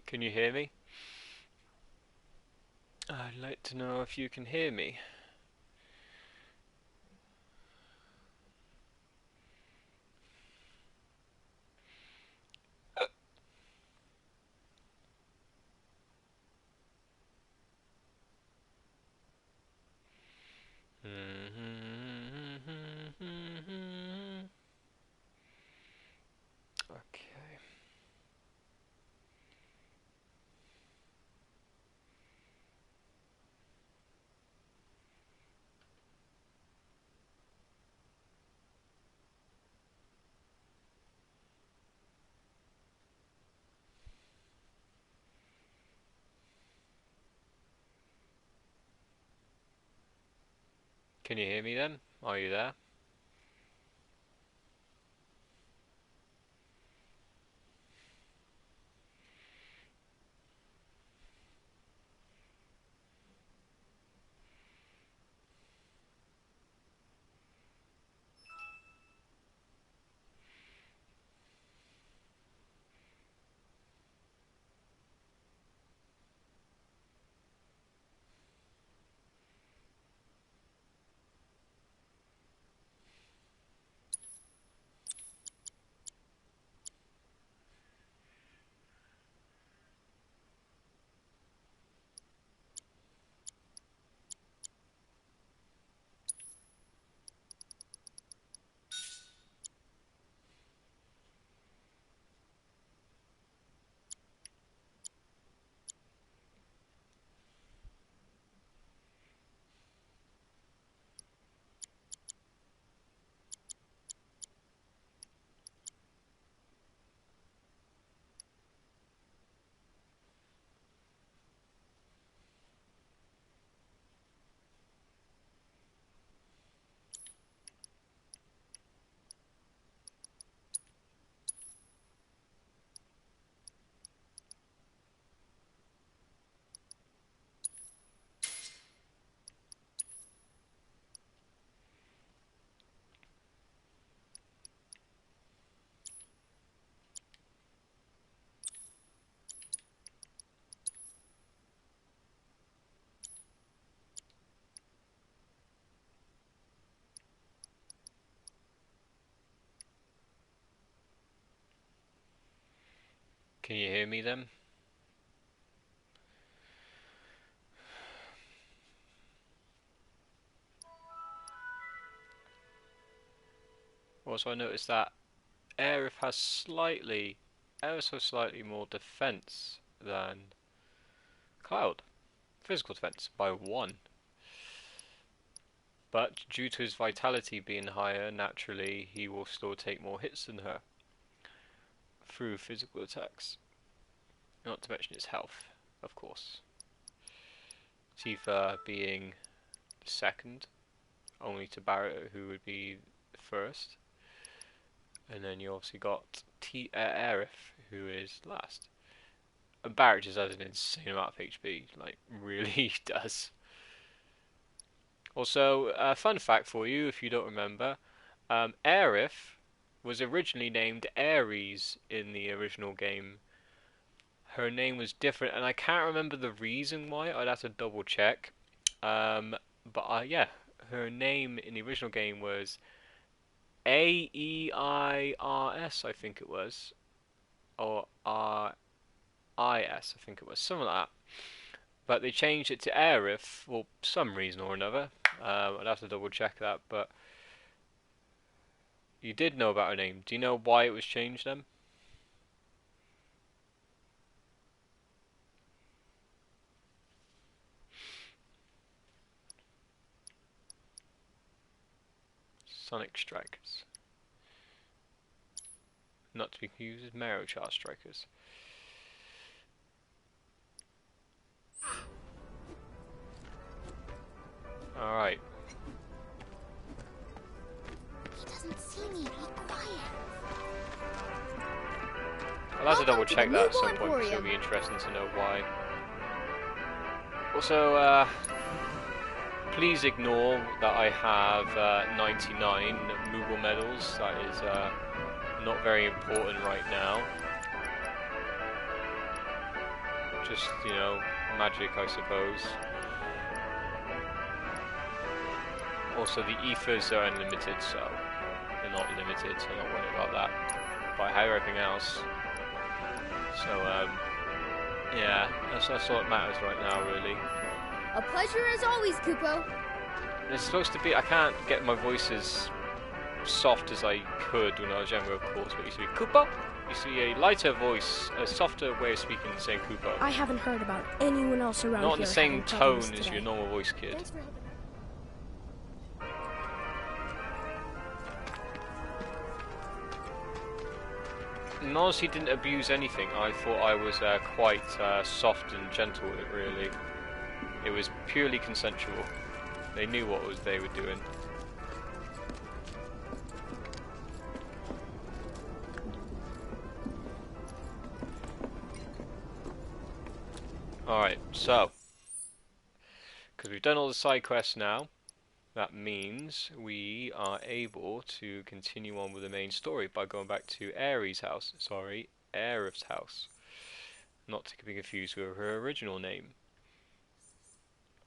Can you hear me? I'd like to know if you can hear me. Okay. Can you hear me then? Are you there? Can you hear me then? Also, I noticed that Aerith has ever so slightly more defense than Cloud. Physical defense by 1. But due to his vitality being higher, naturally he will still take more hits than her through physical attacks. Not to mention his health, of course. Tifa being the second, only to Barrett, who would be the first. And then you obviously got Aerith, who is last. And Barrett just has an insane amount of HP, like, really does. Also, a fun fact for you, if you don't remember, Aerith was originally named Ares in the original game. Her name was different, and I can't remember the reason why. I'd have to double check. But yeah, her name in the original game was Airs, I think it was, or RIS, I think it was, something like that. But they changed it to Aerith for some reason or another. I'd have to double check that, but you did know about her name. Do you know why it was changed then? Sonic Strikers. Not to be confused with Mario Chart Strikers. Alright. He doesn't see me. Be quiet. I'll have to double Welcome to check the that at some Newborn point because it'll Emporium. be interesting to know why. Also, please ignore that I have 99 Moogle medals. That is Not very important right now. Just, you know, magic, I suppose. Also, the ethers are unlimited, so they're not limited, so I'm not worried about that. But I have everything else. So, yeah, that's all that matters right now, really. A pleasure as always, Kupo. It's supposed to be, I can't get my voice as soft as I could when I was younger, of course, but it used to be Kupo. It used to be a lighter voice, a softer way of speaking than saying Kupo. I haven't heard about anyone else around Not here. in the same having tone problems as today. your normal voice, kid. And honestly, didn't abuse anything. I thought I was quite soft and gentle with it, really. It was purely consensual. They knew what they were doing. Alright, so, because we've done all the side quests now, that means we are able to continue on with the main story by going back to Aerith's house. Sorry, Aerith's house. Not to be confused with her original name.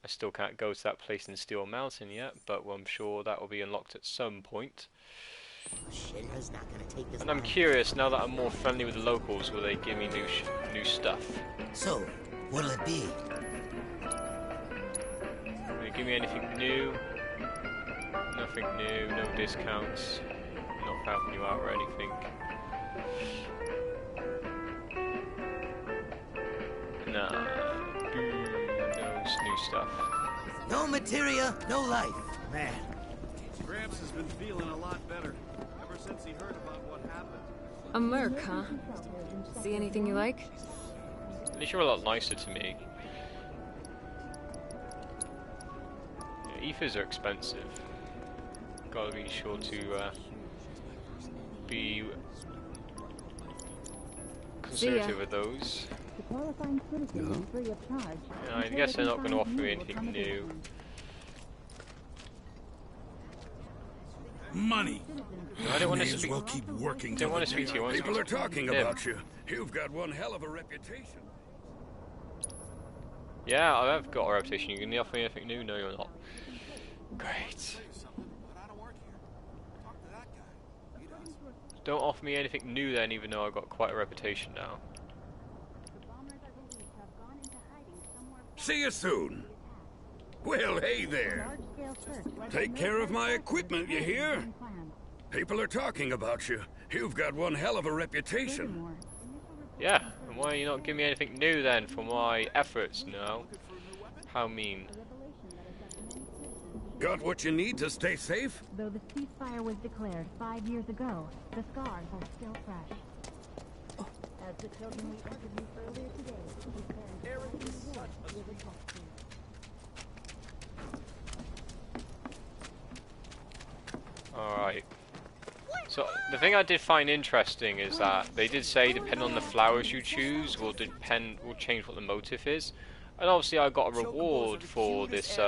I still can't go to that place in Steel Mountain yet, but I'm sure that will be unlocked at some point. And I'm curious, now that I'm more friendly with the locals, will they give me new stuff? So, what'll it be? Will they give me anything new? Nothing new, no discounts, not helping you out or anything. Nah, no new stuff. No materia, no life. Man, Gramps has been feeling a lot better ever since he heard about what happened. A merc, huh? See anything you like? At least you're a lot nicer to me. Yeah, ethers are expensive. Gotta be sure to be conservative with those. Yeah, I guess they're not going to offer me anything new. Money. No, I don't want to May as speak. well keep working. Don't want to speak to you. I want to People speak are to talking him. about you. You've got one hell of a reputation. Yeah, I've got a reputation. You can offer me anything new? No, you're not. Great. Don't offer me anything new then, even though I've got quite a reputation now. See you soon. Well, hey there. Take care of my equipment, you hear? People are talking about you. You've got one hell of a reputation. Yeah, and why are you not giving me anything new then for my efforts? No. How mean. Got what you need to stay safe? Though the ceasefire was declared 5 years ago, the scars are still fresh. As the children we interviewed earlier today, Alright. So, the thing I did find interesting is that they did say depending on the flowers you choose will change what the motif is. And obviously I got a reward for this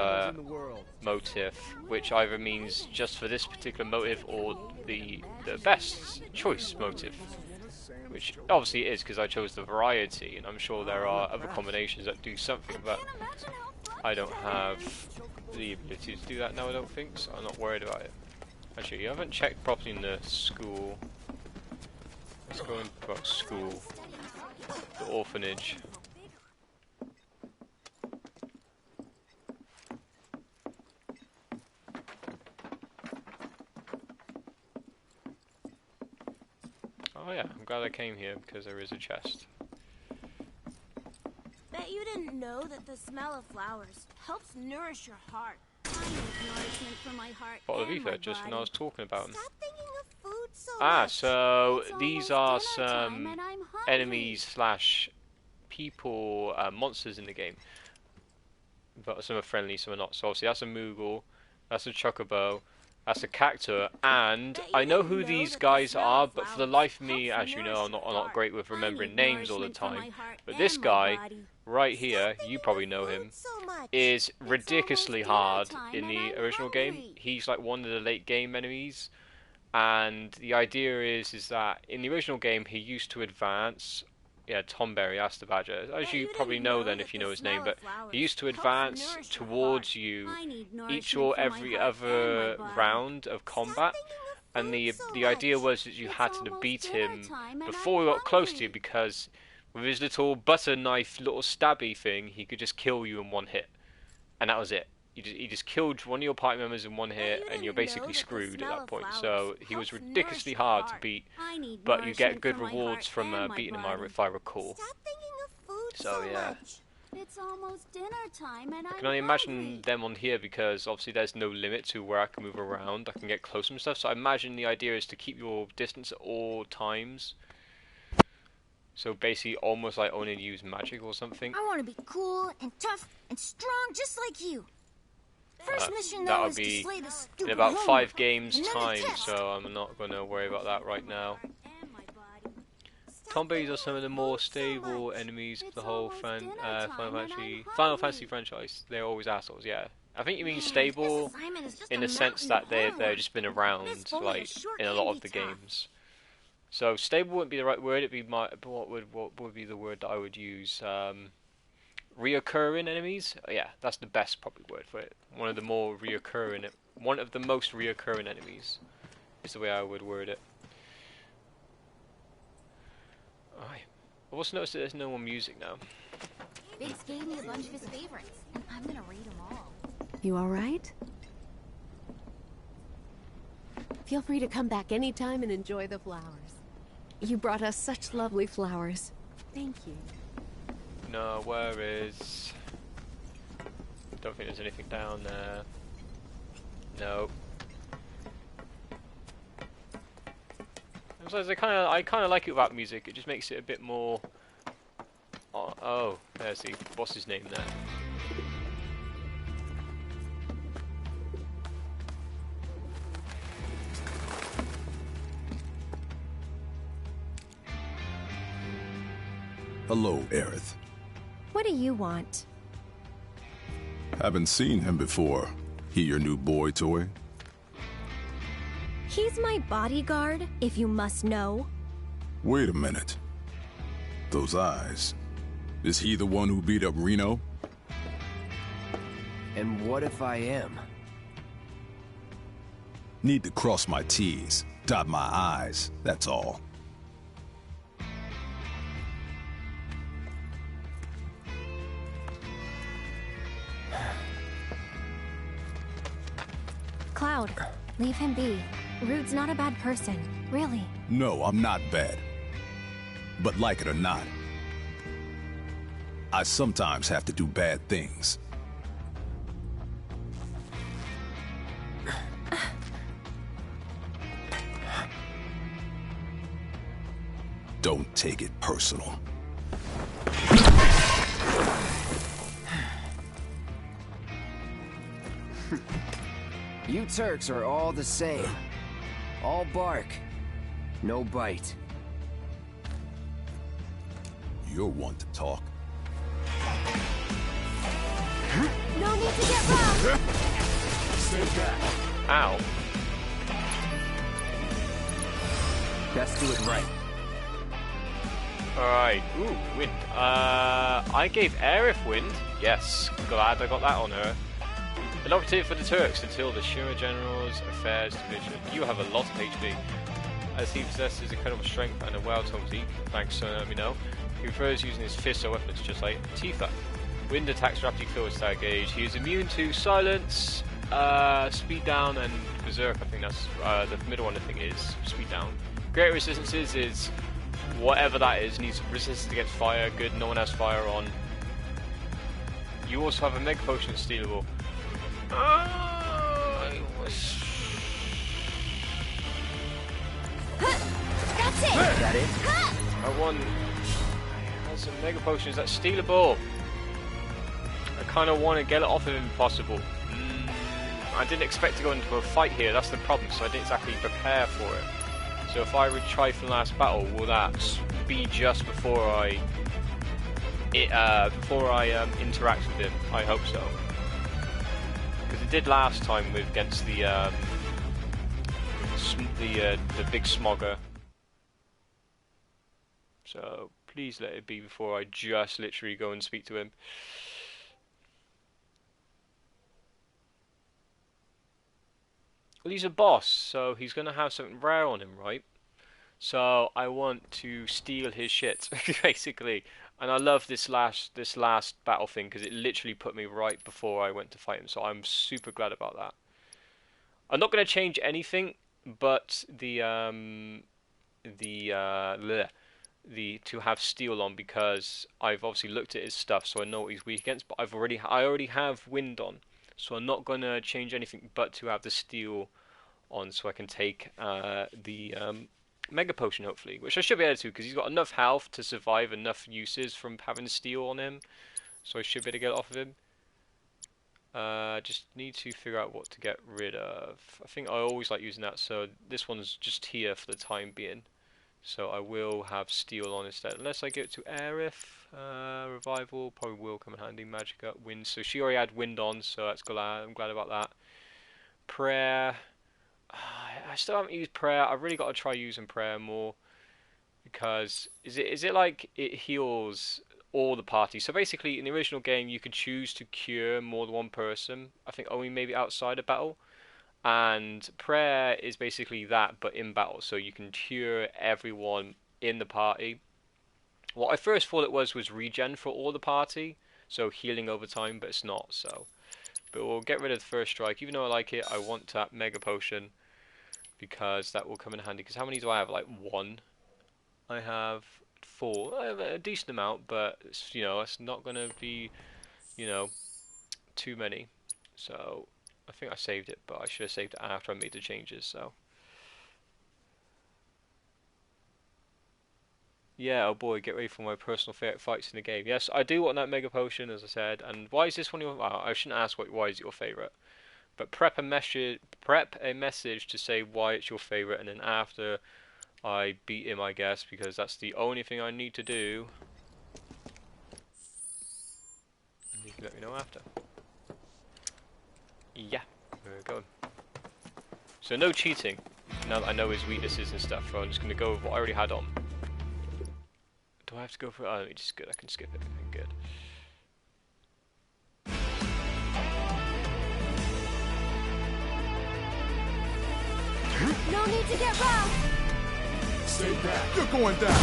motif, which either means just for this particular motif or the best choice motif. Which obviously it is, because I chose the variety, and I'm sure there are other combinations that do something, but I don't have the ability to do that now, I don't think, so I'm not worried about it. Actually, you haven't checked properly in the school. Let's go into school. The orphanage. Oh yeah, I'm glad I came here because there is a chest. Bet you didn't know that the smell of flowers helps nourish your heart. I need nourishment for my heart Bottle of and my ether, just when I body. was talking about them. Stop thinking of food so Ah, much. so It's these almost are dinner time some and I'm hungry. enemies slash people, monsters in the game. But some are friendly, some are not. So obviously that's a Moogle, that's a Chocobo, that's a Cactur, and Bet you I know didn't who know these that the guys smell are, of but for the flowers life of me, helps as you know, nourish I'm not your great with heart. I remembering need names all the nourishment for my time. heart But and this my guy, body. right Stop here, thinking you of probably know food him, so much. is It's ridiculously almost dinner hard time in and the I'm original game. hungry. He's like one of the late game enemies. And the idea is that in the original game he used to advance. Yeah, Tomberry, that's the badger. As you probably know then if you know his name, but he used to advance towards you each or every other round of combat. And the idea was that you had to beat him before he got close to you, because with his little butter knife, little stabby thing, he could just kill you in one hit. And that was it. He just killed one of your party members in one hit, and you're basically screwed at that point. So he was ridiculously hard to beat, but you get good rewards from beating him, if I recall. So yeah. It's almost dinner time, and I can only imagine them on here, because obviously there's no limit to where I can move around. I can get close and stuff. So I imagine the idea is to keep your distance at all times. So basically, almost like only use magic or something. I want to be cool and tough and strong, just like you. First mission, though, that'll is to be slay the stupid in about Homer. 5 games Another time, test. so I'm not going to worry about that right now. Tomberries are some of the more stable enemies of the whole Final Fantasy franchise. They're always assholes, yeah. I think you mean stable in the sense that they've just been around, like in a lot of the games. So stable wouldn't be the right word. It'd be what would be the word that I would use? Reoccurring enemies. Yeah, that's the best probably word for it. One of the most reoccurring enemies is the way I would word it. Alright. I've also noticed that there's no more music now. Biggs gave me a bunch of his favorites, and I'm gonna read them all. You alright? Feel free to come back anytime and enjoy the flowers. You brought us such lovely flowers. Thank you. No, where is... Don't think there's anything down there. No. Besides, I kind of like it without music. It just makes it a bit more... Oh, there's the... What's his name there? Hello, Aerith. What do you want? Haven't seen him before. He your new boy toy? He's my bodyguard, if you must know. Wait a minute. Those eyes. Is he the one who beat up Reno? And what if I am? Need to cross my T's, dot my I's, that's all. Cloud, leave him be. Rude's not a bad person, really. No, I'm not bad. But like it or not, I sometimes have to do bad things. Don't take it personal. You Turks are all the same. All bark, no bite. You're one to talk. No need to get rough! Stay back. Ow. Best do it right. Alright, ooh, wind. I gave Aerith wind. Yes, glad I got that on her. An opportunity for the Turks until the Shura General's Affairs Division. You have a lot of HP. As he possesses incredible strength and a well-toned physique, thanks for letting me know. He prefers using his fists or weapons just like Tifa. Wind attacks rapidly fill his stag gauge. He is immune to silence, speed down, and berserk. I think that's the middle one. I think is speed down. Great resistances is whatever that is. Needs resistance against fire. Good. No one has fire on. You also have a mega potion stealable. That's it! That it? I won. That's some mega potions. That's stealable. I kind of want to get it off of him if possible. I didn't expect to go into a fight here. That's the problem. So I didn't exactly prepare for it. So if I retry from the last battle, will that be just before I interact with him? I hope so. Because it did last time against the the big smogger. So please let it be before I just literally go and speak to him. Well, he's a boss, so he's gonna have something rare on him, right? So I want to steal his shit, basically. And I love this last battle thing because it literally put me right before I went to fight him. So I'm super glad about that. I'm not going to change anything, but the to have steel on, because I've obviously looked at his stuff, so I know what he's weak against. But I already have wind on, so I'm not going to change anything but to have the steel on, so I can take the Mega Potion, hopefully, which I should be able to, because he's got enough health to survive enough uses from having steel on him, so I should be able to get it off of him. Just need to figure out what to get rid of. I think I always like using that, so this one's just here for the time being. So I will have steel on instead, unless I get to Aerith. Revival probably will come in handy. Magic up, wind. So she already had wind on, so that's glad. I'm glad about that. Prayer. I still haven't used prayer. I've really got to try using prayer more, because is it like it heals all the party? So basically, in the original game, you could choose to cure more than one person. I think only maybe outside of battle. And prayer is basically that, but in battle. So you can cure everyone in the party. What I first thought it was regen for all the party, so healing over time, but it's not. So, but we'll get rid of the first strike. Even though I like it, I want that Mega Potion, because that will come in handy. Because how many do I have? Like 1. I have 4. I have a decent amount, but it's, it's not going to be, too many. So I think I saved it, but I should have saved it after I made the changes. So yeah, oh boy, get ready for my personal favorite fights in the game. Yes, I do want that Mega Potion, as I said. And why is this one your? Well, I shouldn't ask why is it your favorite. But prep a message to say why it's your favorite, and then after I beat him, I guess, because that's the only thing I need to do. And you can let me know after. Yeah, we're going. So no cheating. Now that I know his weaknesses and stuff, so I'm just going to go with what I already had on. Do I have to go for? Oh, it's good. I can skip it. Good. No need to get rough! Stay back. You're going down.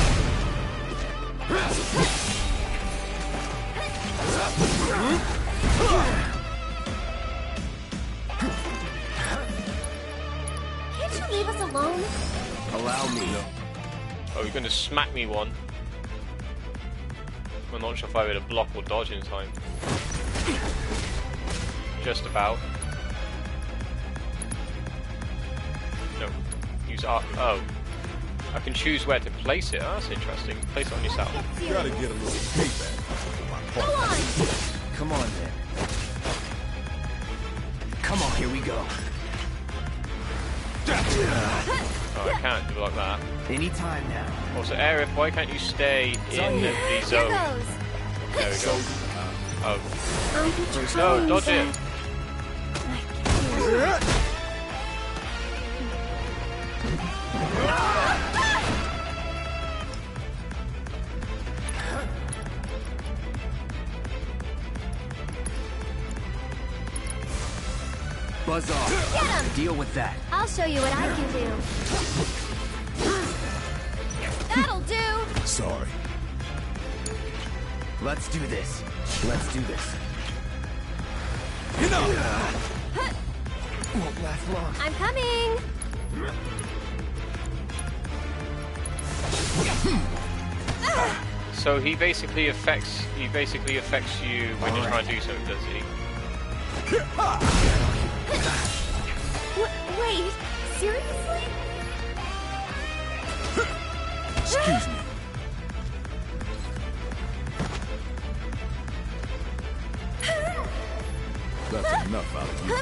Can't you leave us alone? Allow me. Oh, you're going to smack me one. I'm not sure if I would have block or dodge in time. Just about. No. Use R. Oh. I can choose where to place it. Oh, that's interesting. Place it on yourself. You gotta get a little payback. Go on! Come on, then. Come on, here we go. Oh, I can't do it like that. Anytime now. Also, Aerith, why can't you stay in the zone? There we go. Oh. No, dodge it. Buzz off. Deal with that. I'll show you what I can do. That'll do! Sorry. Let's do this. Let's do this. Won't last long. I'm coming! So he basically affects you when you're trying to do something, does he? Wait, seriously? Excuse me. That's enough out of you.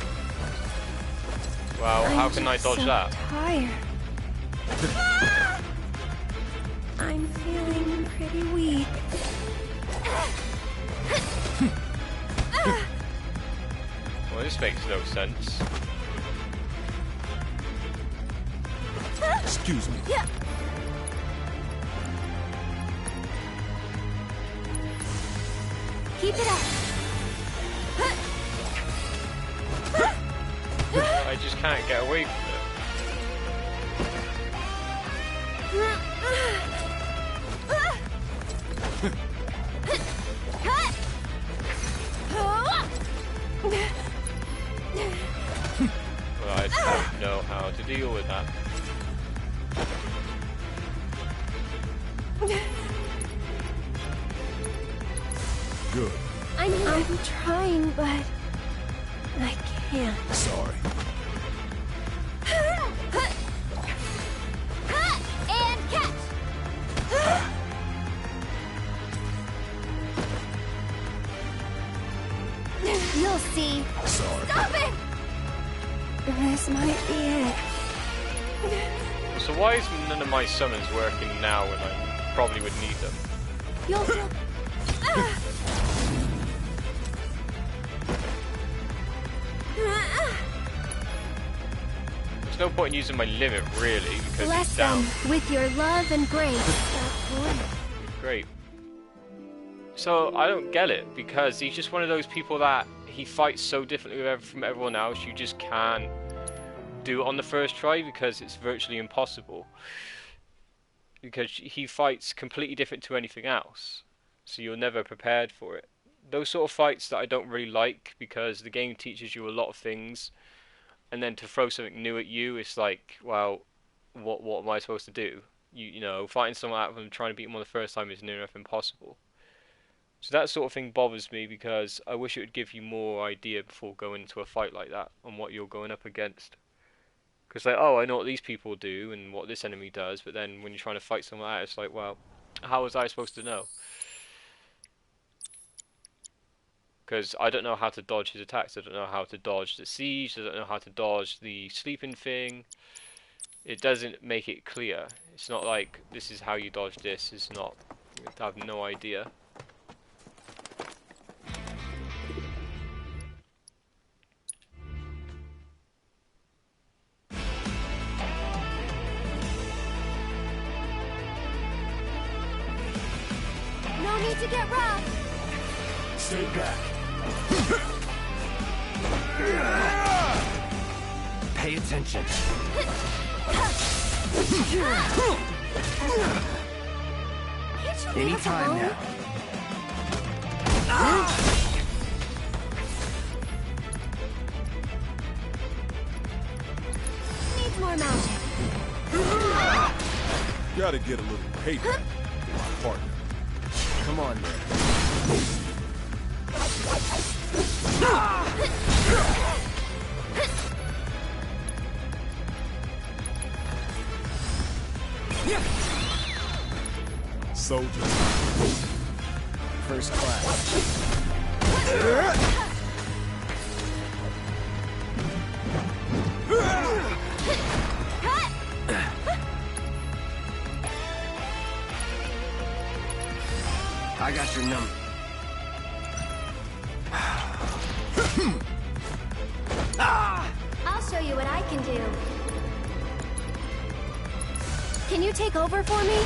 Wow, how can I dodge that? Tired. I'm feeling pretty weak. Well, this makes no sense. Excuse me. Yeah. Keep it up. I just can't get away from it. Well, I don't know how to deal with that. Good. I'm trying, but I can't. Sorry. And catch. You'll see. Sorry. Stop it! This might be it. So why is none of my summons working now when I probably would need them? You'll feel. There's no point in using my limit really because Bless he's down. them with your love and grace. Great. So I don't get it because he's just one of those people that he fights so differently from everyone else. You just can't do it on the first try because it's virtually impossible. Because he fights completely different to anything else, so you're never prepared for it. Those sort of fights that I don't really like because the game teaches you a lot of things, and then to throw something new at you, it's like, well, what am I supposed to do? You know, fighting someone out of them, trying to beat them on the first time is near enough impossible. So that sort of thing bothers me because I wish it would give you more idea before going into a fight like that on what you're going up against. Because like, oh, I know what these people do and what this enemy does, but then when you're trying to fight someone like that, it's like, well, how was I supposed to know? Because I don't know how to dodge his attacks. I don't know how to dodge the siege. I don't know how to dodge the sleeping thing. It doesn't make it clear. It's not like this is how you dodge this. It's not. I have no idea. No need to get rough. Stay back. Pay attention. Anytime now. Needs more magic. Gotta get a little payback for my partner. Come on, man. Soldier. First class. I got your number. I'll show you what I can do. Can you take over for me?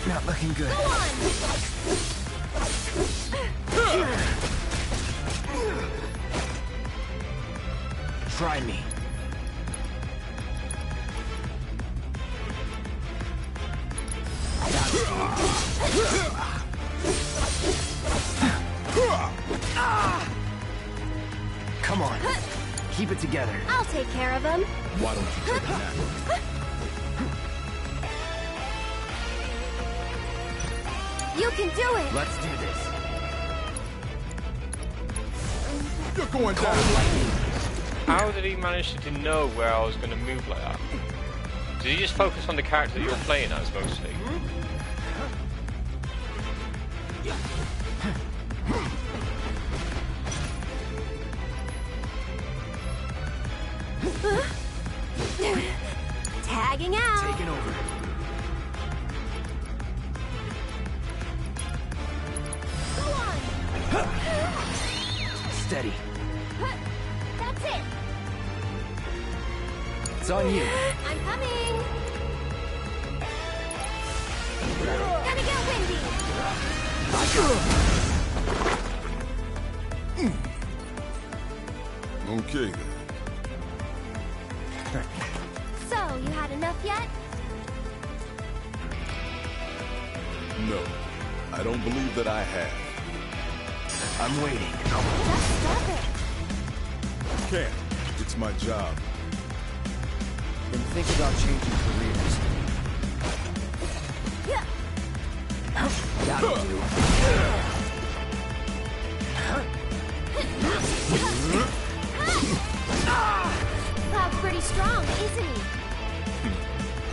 Not looking good. Go on. Try me. Come on. Keep it together. I'll take care of him. Why don't you take a nap? You can do it. Let's do this. You're going down. How did he manage to know where I was going to move like that? Did he just focus on the character that you're playing as mostly? Tagging out. Taking over. Go on. Steady. That's it. It's on you. I'm coming! Gonna get windy! Okay, then. So, you had enough yet? No, I don't believe that I have. I'm waiting. Just stop it! Can't. It's my job. Then think about changing careers. That'll do. Cloud's pretty strong, isn't he?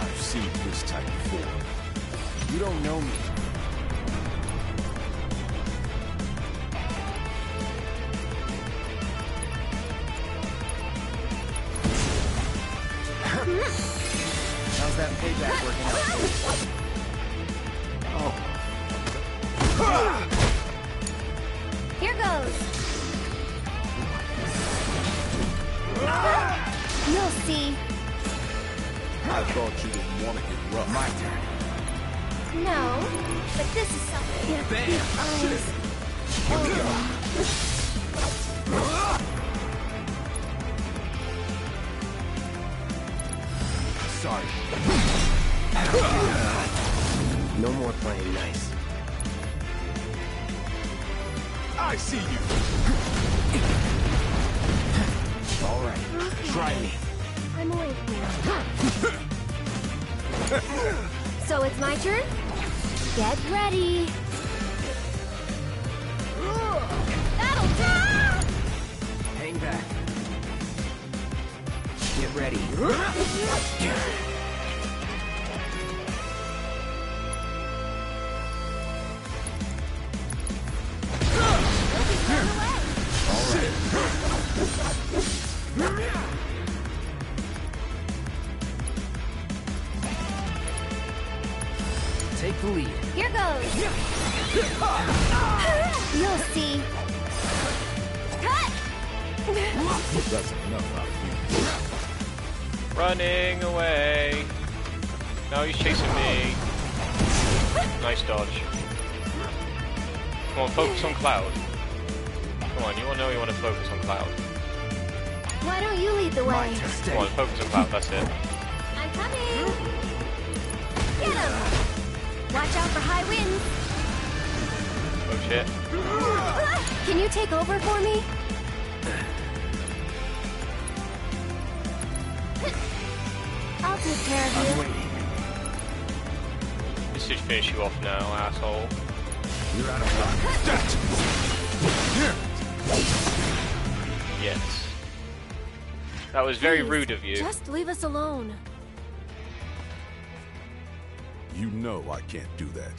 I've seen this type before. You don't know me. How's that payback working out for you? Here goes! You'll see. I thought you didn't want to get rough. My turn. No, but this is something. Sorry. No more playing nice. I see you. All right. Okay. Try me. I'm awake now. So it's my turn? Get ready. That'll do! Hang back. Get ready. All right. Take the lead. Here goes. You'll see. Cut! That's enough out of you. Running away. Now he's chasing me. Nice dodge. Come on, focus on Cloud. Come on, you all know you want to focus on Cloud. Why don't you lead the way? Come on, focus on Cloud, that's it. I'm coming! Get him! Watch out for high winds! Oh shit. Can you take over for me? I'll take care of you. This should finish you off now, asshole. You're out of luck. Yes. That was very Please, rude of you. Just leave us alone. You know I can't do that.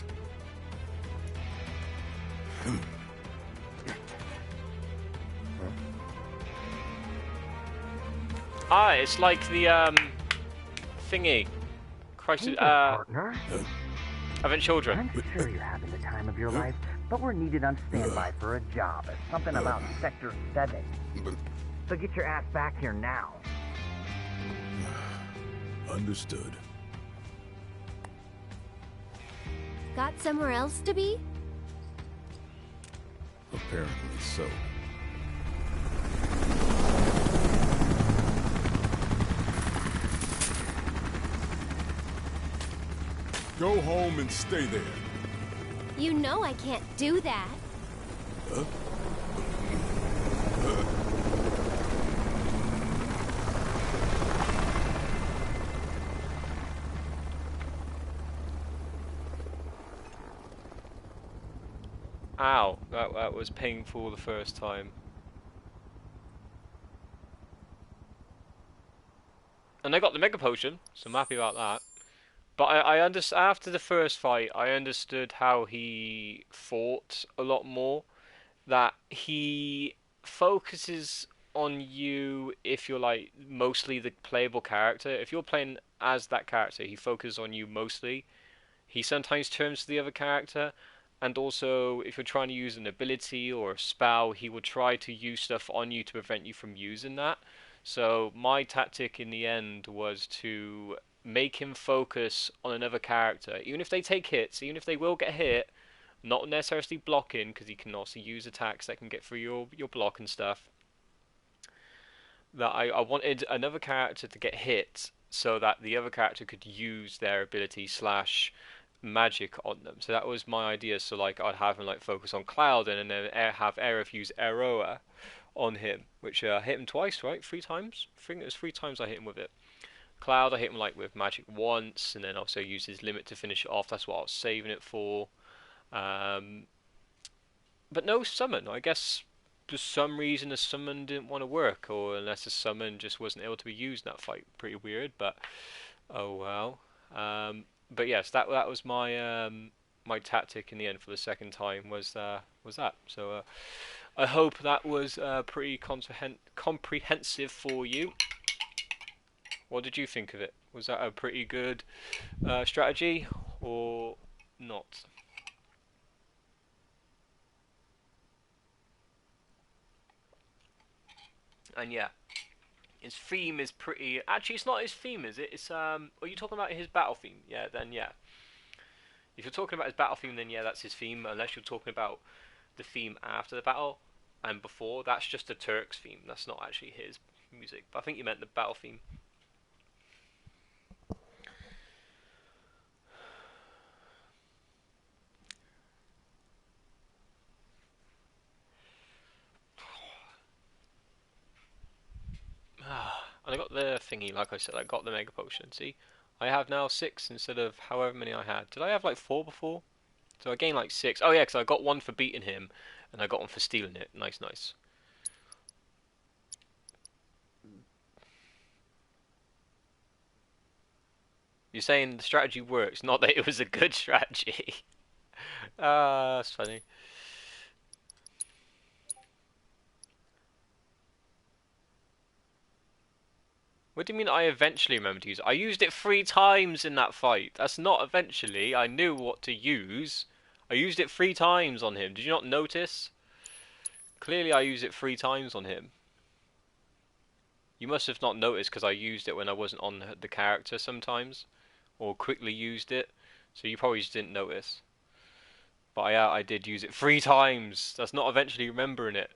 Ah, it's like the thingy. Crisis. Partner. Having children. I'm sure you're having the time of your life, but we're needed on standby for a job. It's something about Sector 7. So get your ass back here now. Understood. Got somewhere else to be? Apparently so. Go home and stay there. You know I can't do that. Huh? Ow, that was painful the first time. And I got the Mega Potion, so I'm happy about that. But I understand, after the first fight, I understood how he fought a lot more. That he focuses on you if you're like mostly the playable character. If you're playing as that character, he focuses on you mostly. He sometimes turns to the other character, and also if you're trying to use an ability or a spell, he will try to use stuff on you to prevent you from using that. So my tactic in the end was to make him focus on another character, even if they take hits, even if they will get hit, not necessarily blocking, because he can also use attacks that can get through your block and stuff. That I wanted another character to get hit so that the other character could use their ability slash magic on them. So that was my idea. So like I'd have him like focus on Cloud and then have Aerith use Aroa on him, which I hit him twice, right? 3 times? I think it was 3 times I hit him with it. Cloud I hit him like with magic once, and then also used his limit to finish it off. That's what I was saving it for. But no summon. I guess for some reason the summon didn't want to work, or unless the summon just wasn't able to be used in that fight. Pretty weird, but oh well. But yes, that was my my tactic in the end for the second time was that. So I hope that was pretty comprehensive for you. What did you think of it? Was that a pretty good strategy or not? And yeah, his theme is pretty. Actually, it's not his theme, is it? It's Are you talking about his battle theme? Yeah, then yeah. If you're talking about his battle theme, then yeah, that's his theme. Unless you're talking about the theme after the battle and before, that's just the Turk's theme. That's not actually his music. But I think you meant the battle theme. And I got the thingy, like I said, I got the Mega Potion. See, I have now 6 instead of however many I had. Did I have like 4 before? So I gained like 6. Oh yeah, because I got 1 for beating him, and I got 1 for stealing it. Nice, nice. You're saying the strategy works, not that it was a good strategy. Ah, that's funny. What do you mean I eventually remembered to use it? I used it 3 times in that fight. That's not eventually. I knew what to use. I used it 3 times on him. Did you not notice? Clearly I used it 3 times on him. You must have not noticed because I used it when I wasn't on the character sometimes. Or quickly used it. So you probably just didn't notice. But I did use it 3 times. That's not eventually remembering it.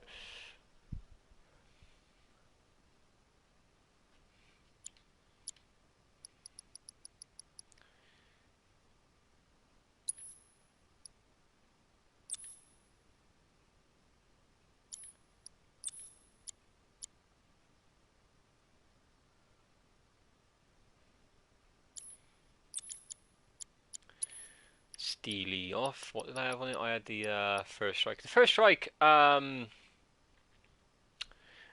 Steely off. What did I have on it? I had the first strike. The first strike.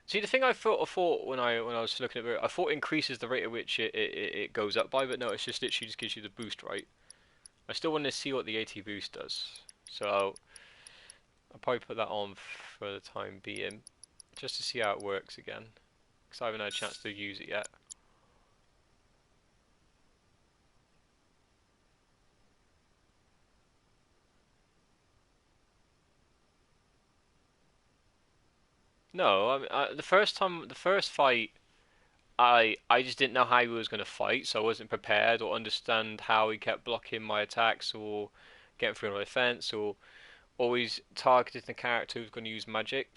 See, the thing I thought when I was looking at it, I thought it increases the rate at which it goes up by, but no, it's just literally just gives you the boost, right? I still want to see what the AT boost does, so I'll probably put that on for the time being, just to see how it works again, because I haven't had a chance to use it yet. No, I mean, the first fight, I just didn't know how he was going to fight, so I wasn't prepared or understand how he kept blocking my attacks or getting through my defense or always targeting the character who's going to use magic.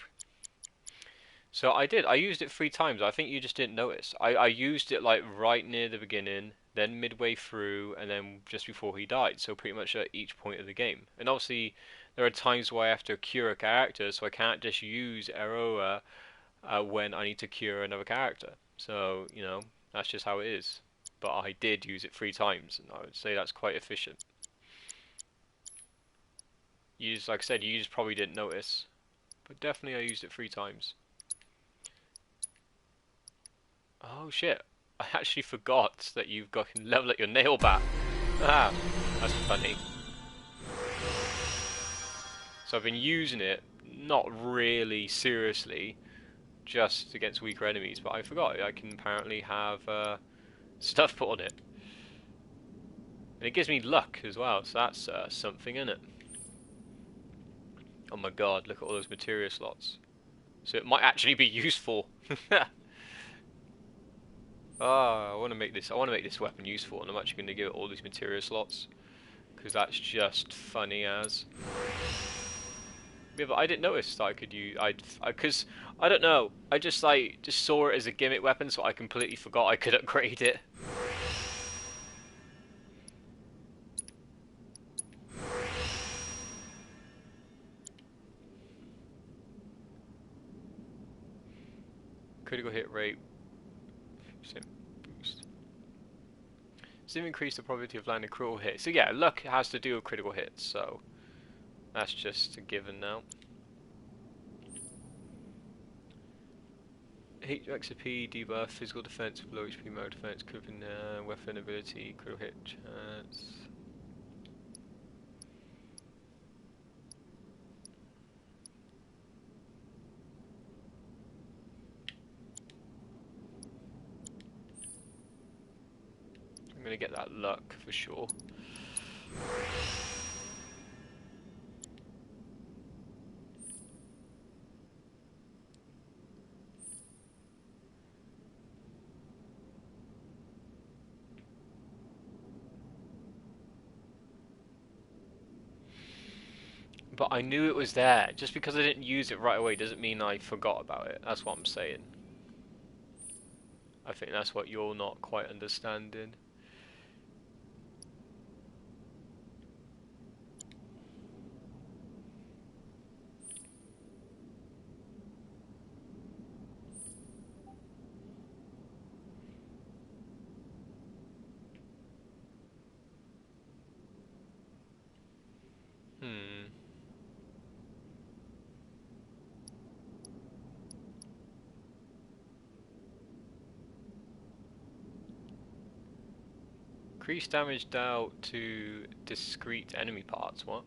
So I did. I used it 3 times. I think you just didn't notice. I used it like right near the beginning, then midway through, and then just before he died. So pretty much at each point of the game. And obviously, there are times where I have to cure a character, so I can't just use Aroa when I need to cure another character. So, you know, that's just how it is. But I did use it 3 times, and I would say that's quite efficient. You just, like I said, you just probably didn't notice. But definitely I used it 3 times. Oh shit, I actually forgot that you've got can level at your nail bat. Ah, that's funny. So I've been using it, not really seriously, just against weaker enemies, but I forgot I can apparently have stuff put on it. And it gives me luck as well, so that's something, isn't it? Oh my god, look at all those materia slots. So it might actually be useful. Ah, I want to make this. I want to make this weapon useful, and I'm actually going to give it all these material slots because that's just funny as. Yeah, but I didn't notice that I could use. Because I don't know. I just just saw it as a gimmick weapon, so I completely forgot I could upgrade it. Critical hit rate. Boost. Sim increase the probability of landing critical hit. So yeah, luck has to do with critical hits. So that's just a given now. XP, debuff, physical defense, low HP, mode defense, crippling weapon ability, critical hit chance. I'm gonna get that luck for sure. But I knew it was there. Just because I didn't use it right away doesn't mean I forgot about it. That's what I'm saying. I think that's what you're not quite understanding. Increase damage dealt to discrete enemy parts, what?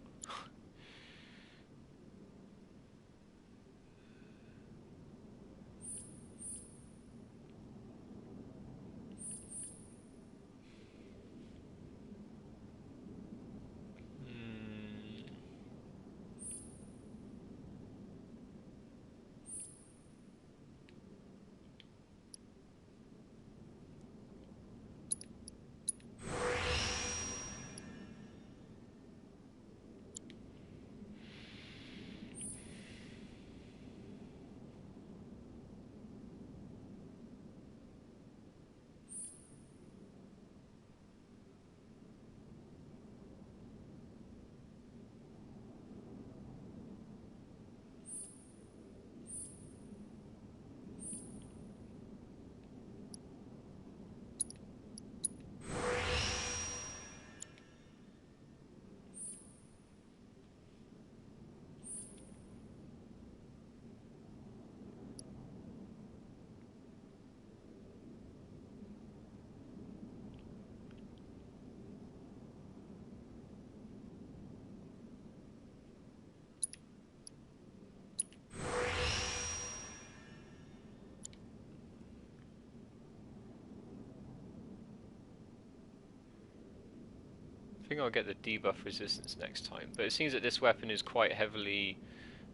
I think I'll get the debuff resistance next time, but it seems that this weapon is quite heavily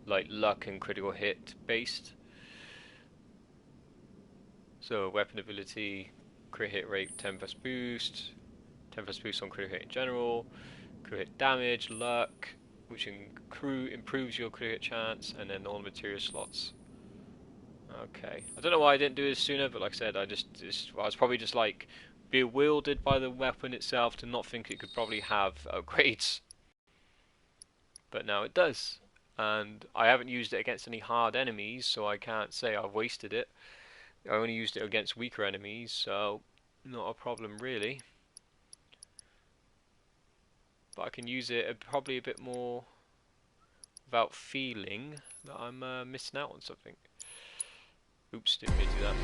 like luck and critical hit based. So weapon ability, crit hit rate 10+ boost, 10+ boost on critical hit in general, crit hit damage, luck, which improves your crit hit chance, and then all material slots. Okay, I don't know why I didn't do this sooner, but like I said, I was probably just like bewildered by the weapon itself to not think it could probably have upgrades. But now it does. And I haven't used it against any hard enemies, so I can't say I've wasted it. I only used it against weaker enemies, so not a problem really. But I can use it probably a bit more without feeling that I'm missing out on something. Oops, didn't mean to do that.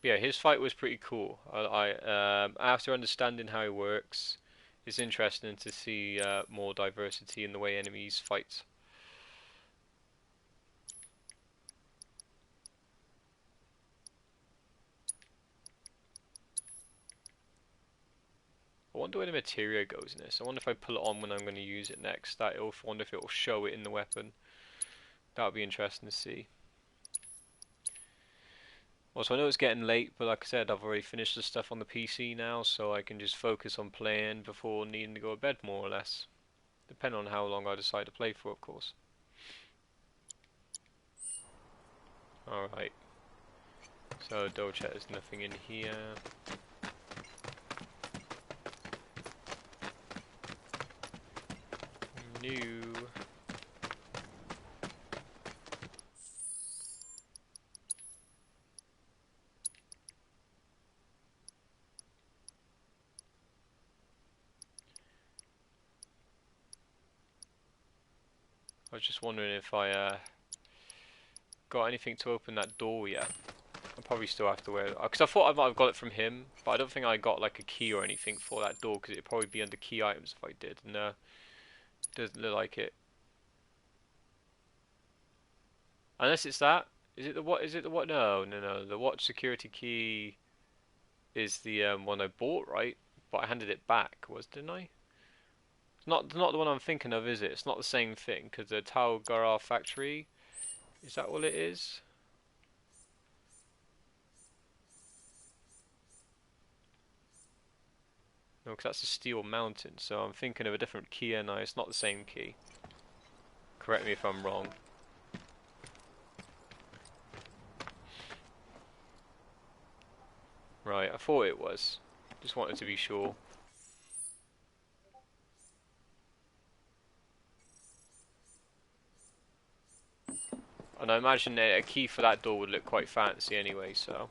Yeah, his fight was pretty cool. After understanding how he works, it's interesting to see more diversity in the way enemies fight. I wonder where the materia goes in this. I wonder if I pull it on when I'm going to use it next. I wonder if it will show it in the weapon. That'll be interesting to see. Also, I know it's getting late, but like I said, I've already finished the stuff on the PC now, so I can just focus on playing before needing to go to bed, more or less. Depending on how long I decide to play for, of course. Alright. So, double check there's nothing in here. New. I was just wondering if I got anything to open that door yet. I probably still have to wear it. Because I thought I might have got it from him, but I don't think I got like a key or anything for that door, because it'd probably be under key items if I did. No, doesn't look like it. Unless it's that. Is it the what? Is it the what? No, no, no. The watch security key is the one I bought, right? But I handed it back. Didn't I? It's not the one I'm thinking of, is it? It's not the same thing, because the Tao Gara factory. Is that what it is? No, because that's a steel mountain, so I'm thinking of a different key, and it's not the same key. Correct me if I'm wrong. Right, I thought it was. Just wanted to be sure. And I imagine a key for that door would look quite fancy anyway, so...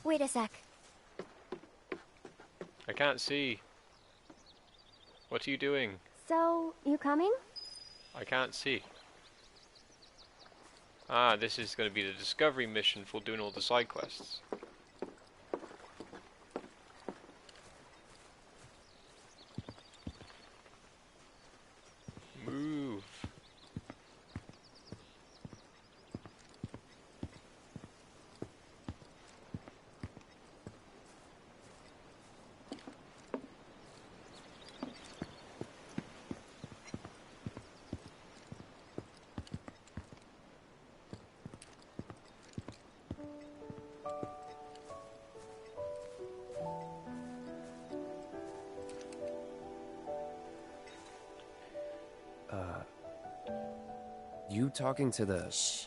Wait a sec. I can't see. What are you doing? So, you coming? I can't see. Ah, this is going to be the discovery mission for doing all the side quests. Move. You talking to the... Shh.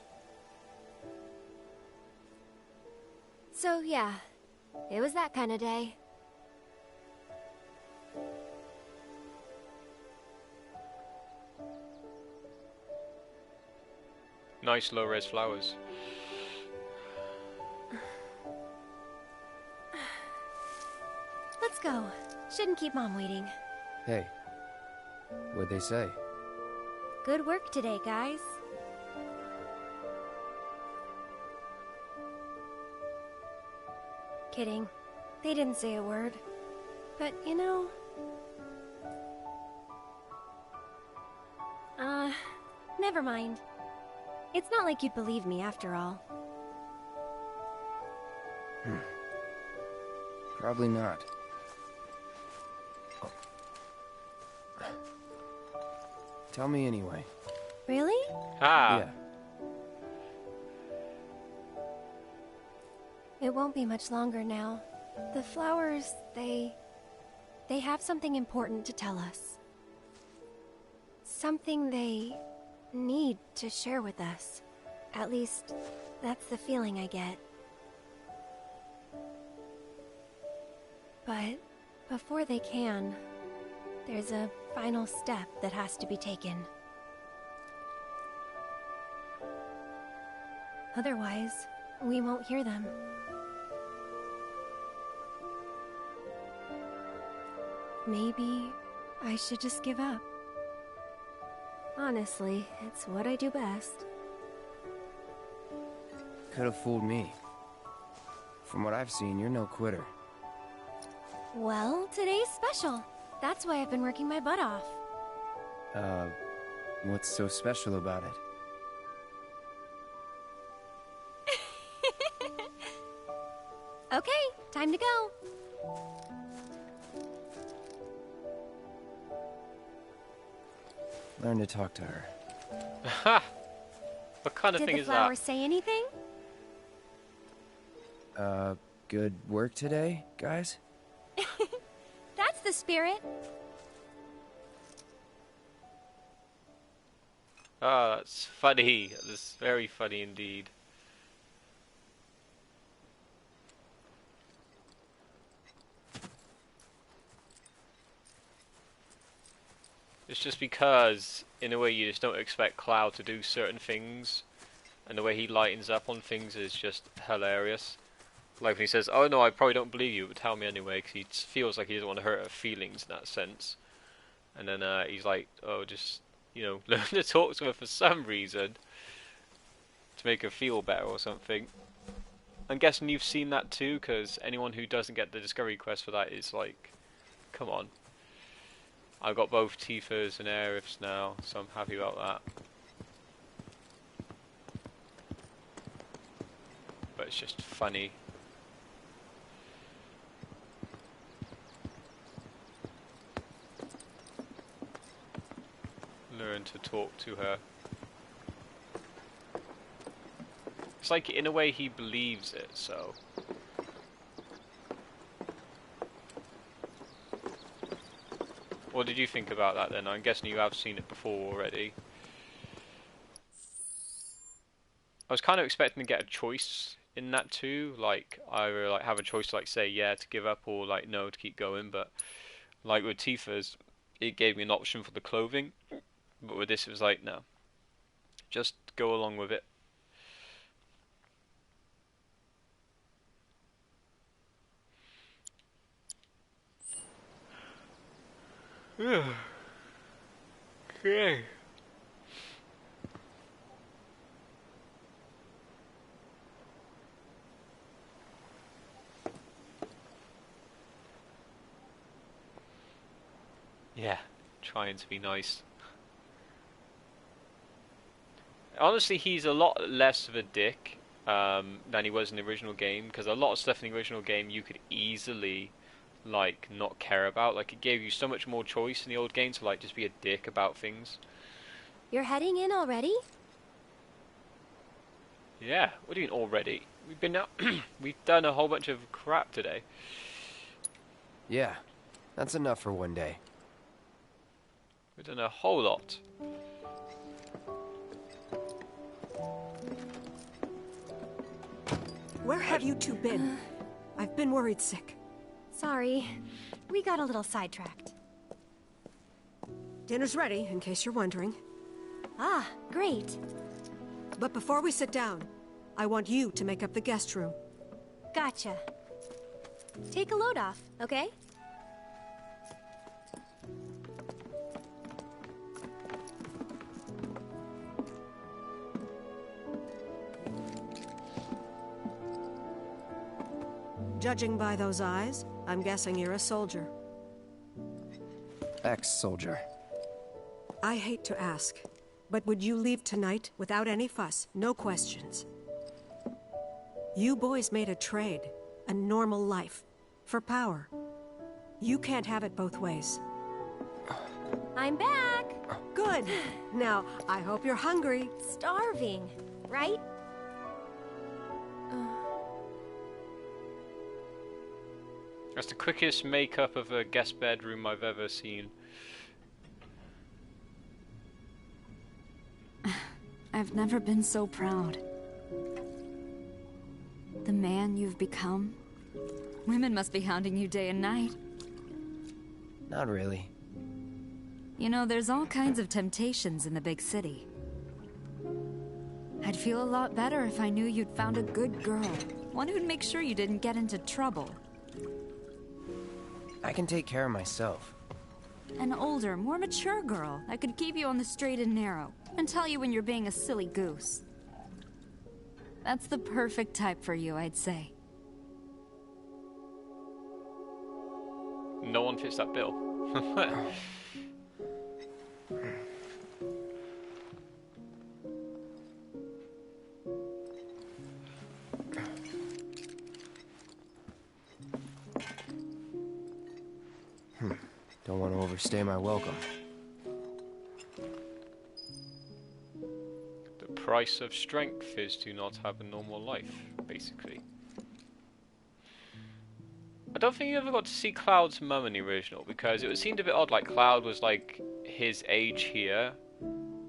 So, yeah. It was that kind of day. Nice low-res flowers. Let's go. Shouldn't keep Mom waiting. Hey. What'd they say? Good work today, guys. Kidding. They didn't say a word. But, you know... never mind. It's not like you'd believe me after all. Probably not. Tell me anyway. Really? Ah. Yeah. It won't be much longer now. The flowers, they have something important to tell us. Something they need to share with us. At least, that's the feeling I get. But before they can, there's a final step that has to be taken. Otherwise, we won't hear them. Maybe I should just give up. Honestly, it's what I do best. Could have fooled me. From what I've seen, you're no quitter. Well, today's special. That's why I've been working my butt off. What's so special about it? Okay, time to go. Learn to talk to her. Ha! What kind of Did thing the is flowers that? say anything? Good work today, guys? That's the spirit. Ah, that's funny. That's very funny indeed. It's just because, in a way, you just don't expect Cloud to do certain things, and the way he lightens up on things is just hilarious. Like when he says, "Oh no, I probably don't believe you, but tell me anyway," because he feels like he doesn't want to hurt her feelings in that sense. And then he's like, "Oh, just learn to talk to her for some reason to make her feel better or something." I'm guessing you've seen that too, because anyone who doesn't get the discovery quest for that is like, come on. I've got both Tifa's and Aerith's now, so I'm happy about that. But it's just funny. Learn to talk to her. It's like, in a way, he believes it, so... What did you think about that then? I'm guessing you have seen it before already. I was kind of expecting to get a choice in that too, like either like have a choice to like say yeah to give up or like no to keep going, but like with Tifa's, it gave me an option for the clothing, but with this it was like no, just go along with it. Okay. Yeah, trying to be nice. Honestly, he's a lot less of a dick than he was in the original game, because a lot of stuff in the original game you could easily like not care about. Like it gave you so much more choice in the old game to like just be a dick about things. You're heading in already? Yeah, what do you mean already? We've been out we've done a whole bunch of crap today. Yeah, that's enough for one day. We've done a whole lot. Where have you two been? I've been worried sick. Sorry, we got a little sidetracked. Dinner's ready, in case you're wondering. Ah, great. But before we sit down, I want you to make up the guest room. Gotcha. Take a load off, okay? Judging by those eyes, I'm guessing you're a soldier. Ex-soldier. I hate to ask, but would you leave tonight without any fuss, no questions? You boys made a trade, a normal life, for power. You can't have it both ways. I'm back! Good. Now, I hope you're hungry. Starving, right? That's the quickest makeup of a guest bedroom I've ever seen. I've never been so proud. The man you've become. Women must be hounding you day and night. Not really. You know, there's all kinds of temptations in the big city. I'd feel a lot better if I knew you'd found a good girl. One who'd make sure you didn't get into trouble. I can take care of myself. An older, more mature girl that could keep you on the straight and narrow and tell you when you're being a silly goose. That's the perfect type for you, I'd say. No one fits that bill. Don't want to overstay my welcome. The price of strength is to not have a normal life, basically. I don't think you ever got to see Cloud's mum in the original, because it seemed a bit odd, like Cloud was like his age here,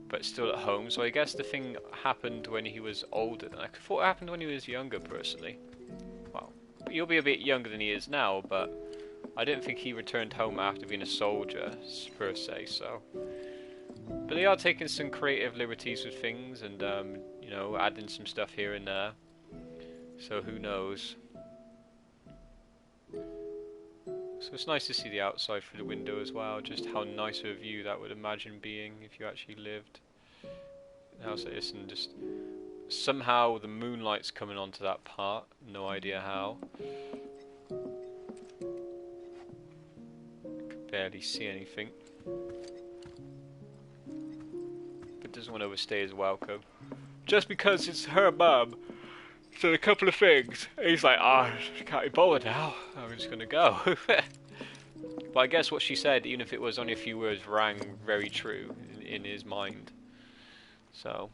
but still at home, so I guess the thing happened when he was older. I thought it happened when he was younger, personally. Well, he'll be a bit younger than he is now, but I didn't think he returned home after being a soldier, per se, so... But they are taking some creative liberties with things, and, you know, adding some stuff here and there. So who knows? So it's nice to see the outside through the window as well, just how nice of a view that would imagine being if you actually lived in a house like this, and just somehow the moonlight's coming onto that part, no idea how. Could barely see anything. But doesn't want to overstay his welcome. Just because it's her mum, so a couple of things. He's like, I can't be bothered now. I'm just gonna go. But I guess what she said, even if it was only a few words, rang very true in his mind. So.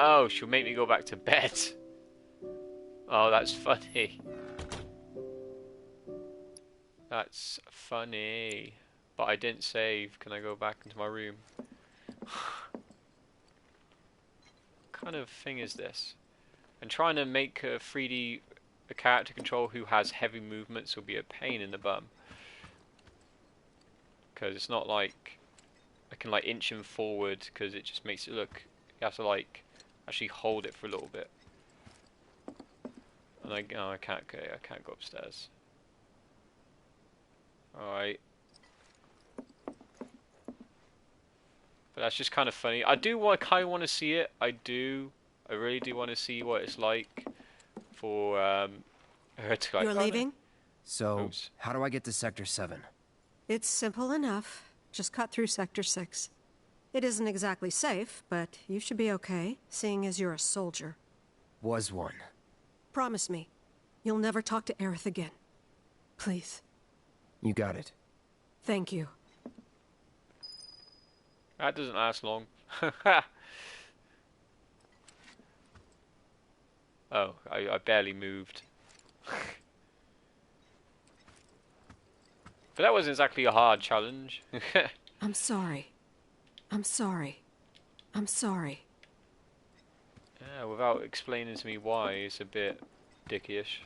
Oh, she'll make me go back to bed. Oh, that's funny. That's funny. But I didn't save. Can I go back into my room? What kind of thing is this? And trying to make a 3D a character control who has heavy movements will be a pain in the bum. Because it's not like I can like inch him forward, because it just makes it look... You have to like actually hold it for a little bit. And I can't go upstairs. Alright. But that's just kind of funny. I do kind of want to see it. I really do want to see what it's like for her to like... You're leaving? So, Oops. how do I get to Sector 7? It's simple enough. Just cut through Sector 6. It isn't exactly safe, but you should be okay, seeing as you're a soldier. Was one. Promise me, you'll never talk to Aerith again. Please. You got it. Thank you. That doesn't last long. Oh, I barely moved. But that wasn't exactly a hard challenge. I'm sorry. I'm sorry. I'm sorry. Yeah, without explaining to me why, it's a bit dickish.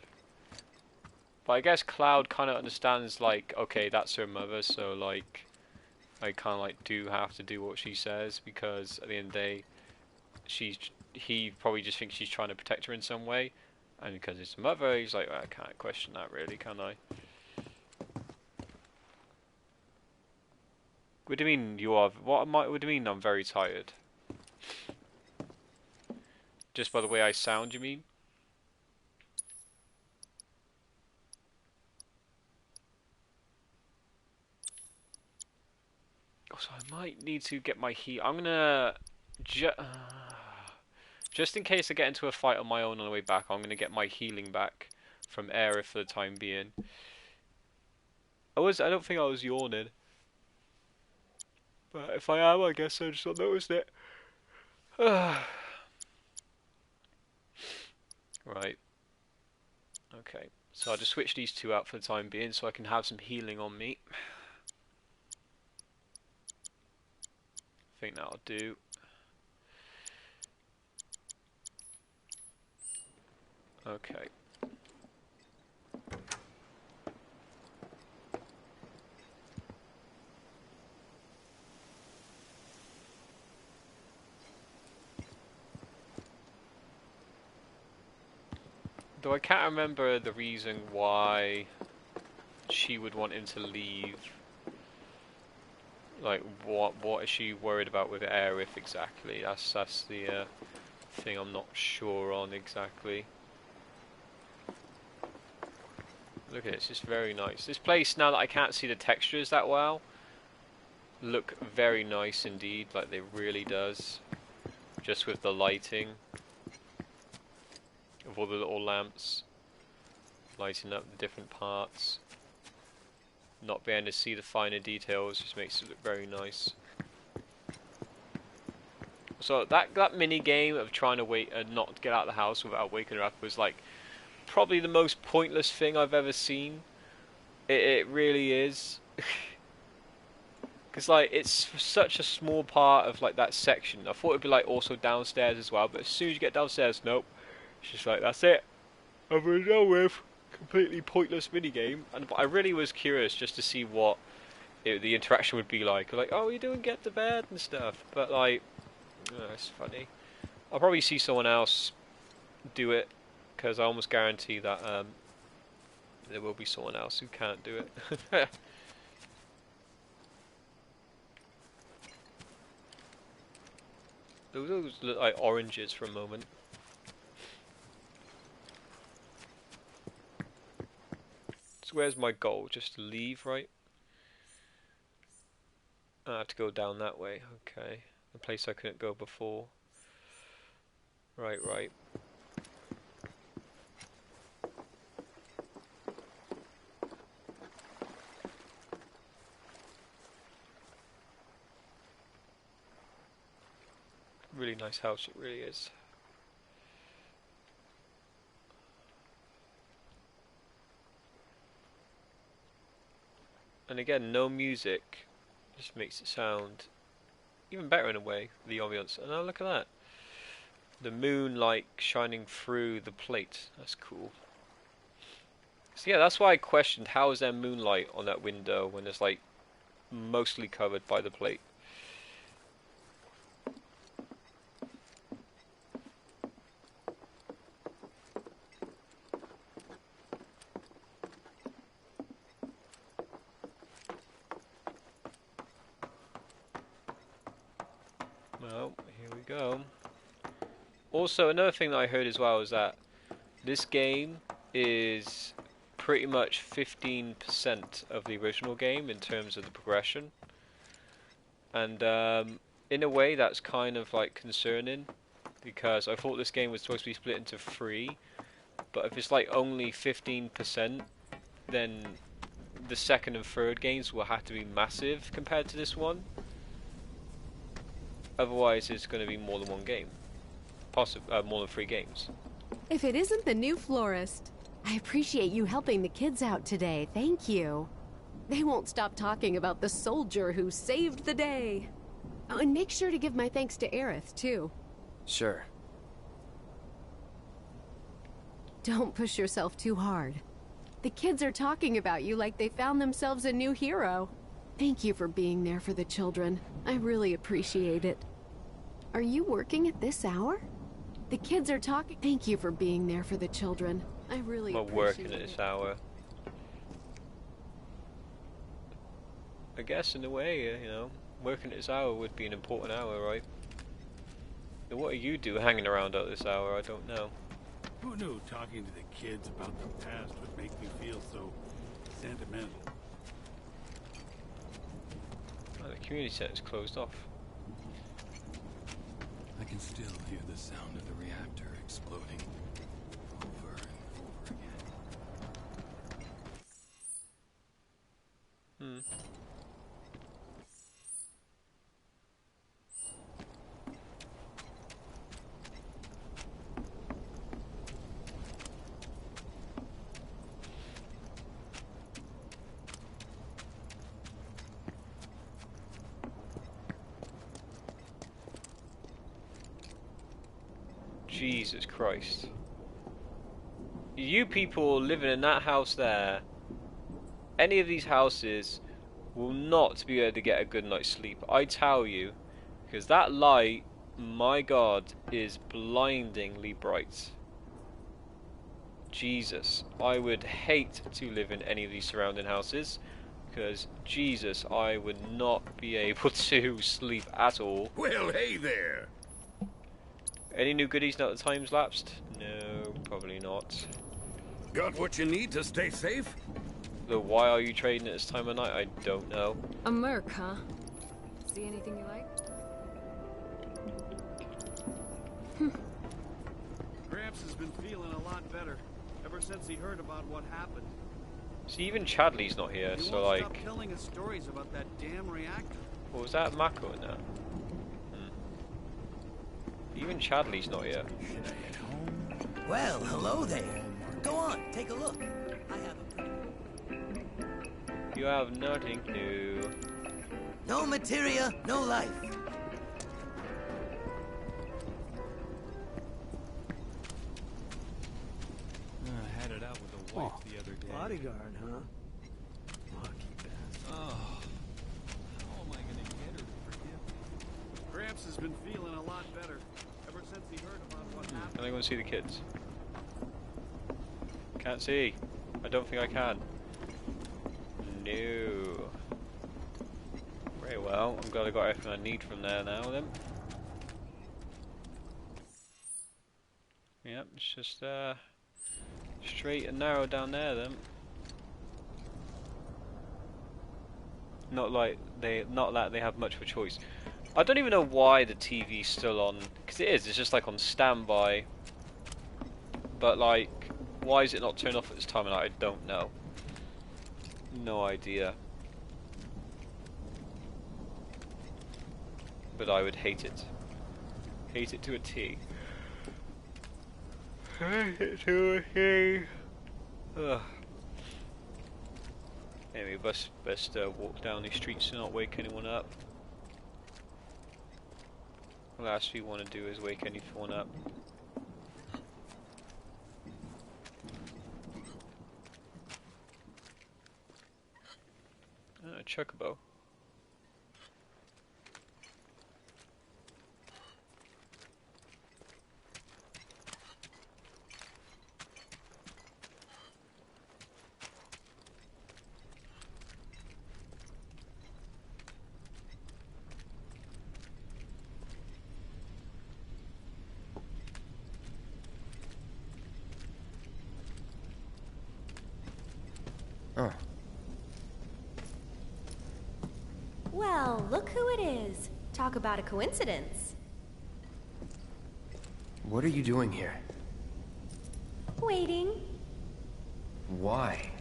But I guess Cloud kind of understands, like, okay, that's her mother, so, like, I kind of, like, do have to do what she says, because at the end of the day, he probably just thinks she's trying to protect her in some way, and because it's her mother, he's like, well, I can't question that really, can I? What do you mean you are? What do you mean I'm very tired? Just by the way I sound, you mean? So I might need to get my heat. I'm gonna just in case I get into a fight on my own on the way back. I'm gonna get my healing back from Aerith for the time being. I don't think I was yawning. But if I am, I guess I just not noticed it. Right. Okay. So I'll just switch these two out for the time being so I can have some healing on me. I think that'll do. Okay. Though I can't remember the reason why she would want him to leave. Like, what is she worried about with Aerith exactly? That's the thing I'm not sure on exactly. Look at it, it's just very nice. This place, now that I can't see the textures that well, look very nice indeed, like they really does. Just with the lighting of all the little lamps, lighting up the different parts. Not being able to see the finer details just makes it look very nice. So that mini game of trying to wait and not get out of the house without waking her up was like probably the most pointless thing I've ever seen. It really is. Because like it's such a small part of like that section. I thought it'd be like also downstairs as well, but as soon as you get downstairs, nope. It's just like that's it. Over and done with. Completely pointless minigame. And I really was curious just to see what the interaction would be like. Like, oh, you doing get to bed and stuff. But like, oh, it's funny. I'll probably see someone else do it because I almost guarantee that there will be someone else who can't do it. Those look like oranges for a moment. So where's my goal? Just to leave, right? I have to go down that way. Okay. The place I couldn't go before. Right, right. Really nice house, it really is. And again, no music, just makes it sound even better in a way, the ambience. And oh, look at that. The moonlight shining through the plate, that's cool. So yeah, that's why I questioned how is there moonlight on that window when it's like mostly covered by the plate. Well, here we go. Also, another thing that I heard as well is that this game is pretty much 15% of the original game in terms of the progression. And in a way that's kind of like concerning, because I thought this game was supposed to be split into 3, but if it's like only 15%, then the second and third games will have to be massive compared to this one. Otherwise it's going to be more than one game. More than 3 games. If it isn't the new florist. I appreciate you helping the kids out today. Thank you. They won't stop talking about the soldier who saved the day. Oh, and make sure to give my thanks to Aerith, too. Sure. Don't push yourself too hard. The kids are talking about you like they found themselves a new hero. Thank you for being there for the children. I really appreciate it. Are you working at this hour? The kids are talking. Thank you for being there for the children. I really appreciate it. I'm working at this hour. I guess in a way, you know, working at this hour would be an important hour, right? And what do you do hanging around at this hour? I don't know. Who knew talking to the kids about the past would make me feel so sentimental? Oh, the community center's closed off. I can still hear the sound of the reactor exploding over and over again. Jesus Christ. You people living in that house there, any of these houses will not be able to get a good night's sleep, I tell you, because that light, my God, is blindingly bright. Jesus, I would hate to live in any of these surrounding houses, because Jesus, I would not be able to sleep at all. Well, hey there. Any new goodies now that the time's lapsed? No, probably not. Got what you need to stay safe? The why are you trading at this time of night? I don't know. A merc, huh? See anything you like? Gramps has been feeling a lot better ever since he heard about what happened. See, even Chadley's not here, He so won't like... stop telling us stories about that damn reactor. What was that? Mako in there? Even Chadley's not here. Well, hello there. Go on, take a look. I have a... You have nothing new. No materia, no life. I had it out with a wife the other day. Bodyguard, huh? Lucky bastard. Oh, how am I gonna get her to forgive me? Gramps has been feeling a lot better ever since he heard about what happened. Can I go and see the kids? Can't see. I don't think I can. No. Very well. I'm glad I got everything I need from there now then. Yep, it's just straight and narrow down there then. Not that they have much of a choice. I don't even know why the TV's still on, because it is, it's just like on standby. But like, why is it not turned off at this time of night? I don't know. No idea. But I would hate it. Hate it to a T. Hate it to a T. Ugh. Anyway, best walk down these streets to not wake anyone up. The last thing you want to do is wake anyone up. Chocobo. Oh. Well, look who it is. Talk about a coincidence. What are you doing here? Waiting. Why?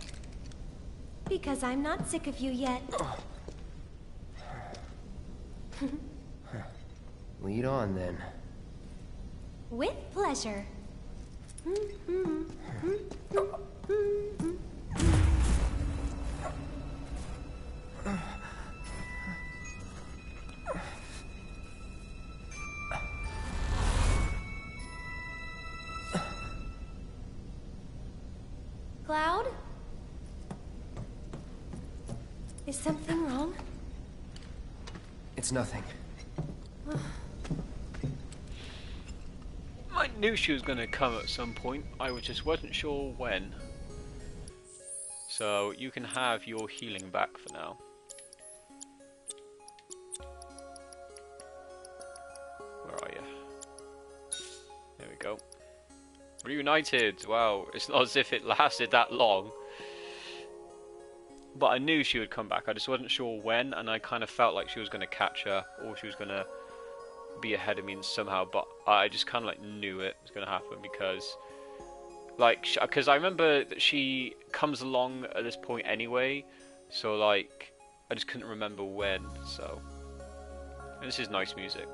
Because I'm not sick of you yet. Lead on then. With pleasure. Cloud? Is something wrong? It's nothing. I knew she was going to come at some point. I just wasn't sure when. So you can have your healing back for now. Where are you? There we go. Reunited! Wow, it's not as if it lasted that long. But I knew she would come back. I just wasn't sure when, and I kind of felt like she was going to catch her, or she was going to be ahead of me somehow. But I just kind of like knew it was going to happen because, like, because I remember that she comes along at this point anyway. So like, I just couldn't remember when. So, and this is nice music.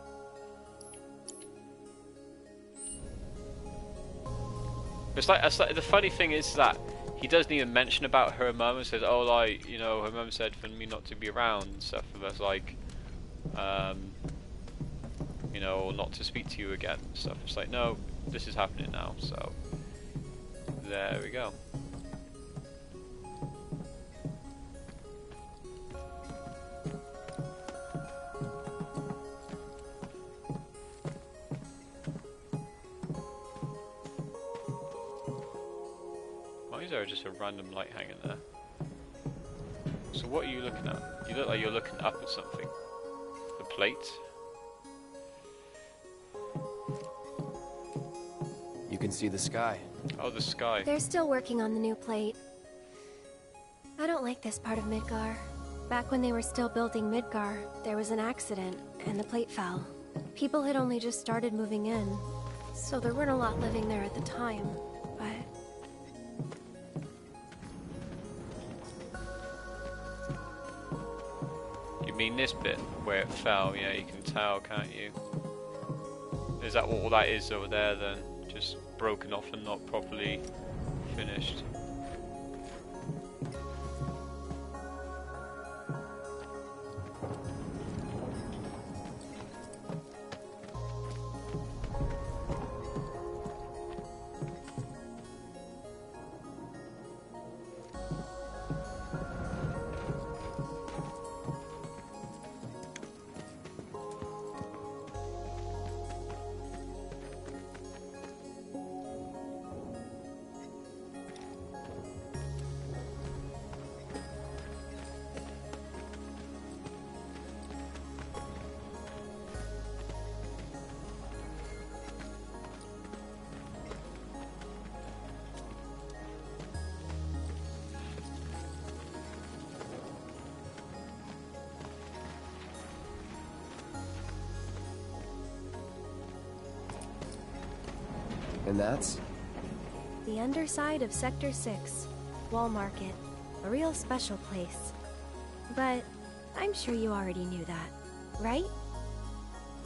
It's like the funny thing is that he doesn't even mention about her mum and says, oh, like, you know, her mum said for me not to be around and stuff, and that's like, you know, not to speak to you again and stuff. It's like, no, this is happening now, so there we go. Why is there just a random light hanging there? So what are you looking at? You look like you're looking up at something. The plate? You can see the sky. Oh, the sky. They're still working on the new plate. I don't like this part of Midgar. Back when they were still building Midgar, there was an accident, and the plate fell. People had only just started moving in, so there weren't a lot living there at the time, but... You mean this bit, where it fell? Yeah, you can tell, can't you? Is that what all that is over there then? Just broken off and not properly finished. And that's? The underside of Sector 6, Wall Market. A real special place. But I'm sure you already knew that, right?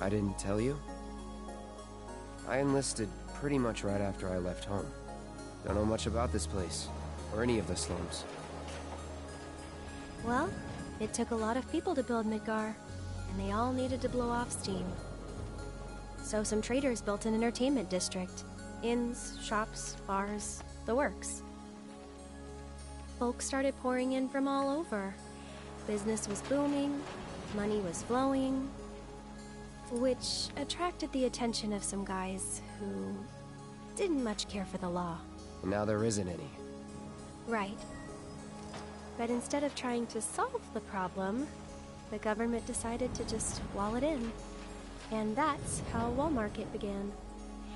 I didn't tell you? I enlisted pretty much right after I left home. Don't know much about this place, or any of the slums. Well, it took a lot of people to build Midgar, and they all needed to blow off steam. So some traders built an entertainment district. Inns, shops, bars, the works. Folks started pouring in from all over. Business was booming, money was flowing, which attracted the attention of some guys who didn't much care for the law. And now there isn't any. Right. But instead of trying to solve the problem, the government decided to just wall it in. And that's how Wall Market began.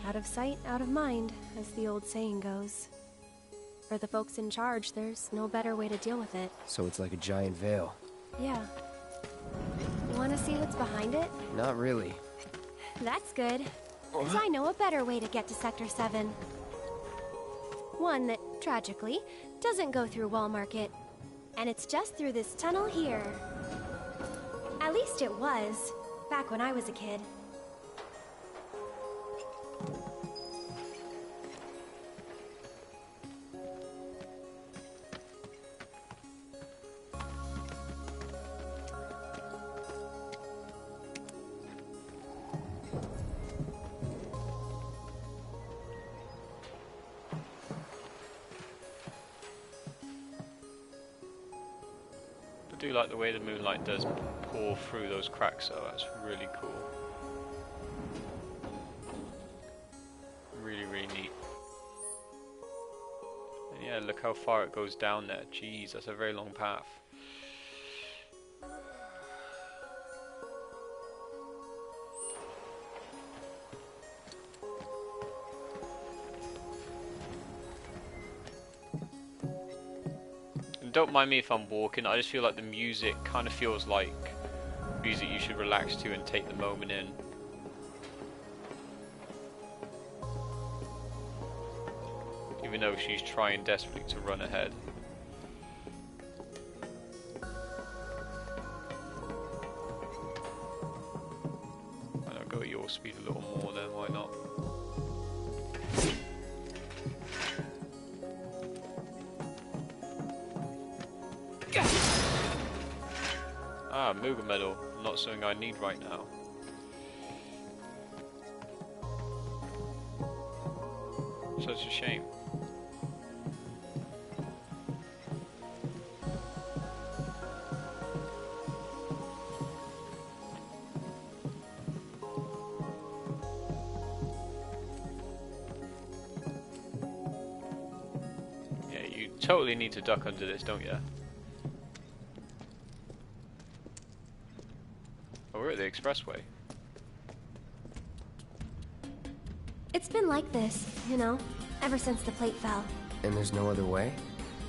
Out of sight, out of mind, as the old saying goes. For the folks in charge, there's no better way to deal with it. So it's like a giant veil. Yeah. Want to see what's behind it? Not really. That's good. 'Cause I know a better way to get to Sector 7. One that, tragically, doesn't go through Wall Market. And it's just through this tunnel here. At least it was, back when I was a kid. I do like the way the moonlight does pour through those cracks though, that's really cool. Really, really neat. And yeah, look how far it goes down there. Jeez, that's a very long path. Don't mind me if I'm walking, I just feel like the music kind of feels like music you should relax to and take the moment in. Even though she's trying desperately to run ahead. I'll go at your speed a little more then, why not? Ah, Mooga Medal, not something I need right now. Such a shame. Yeah, you totally need to duck under this, don't you? We're at the expressway. It's been like this, you know, ever since the plate fell. And there's no other way?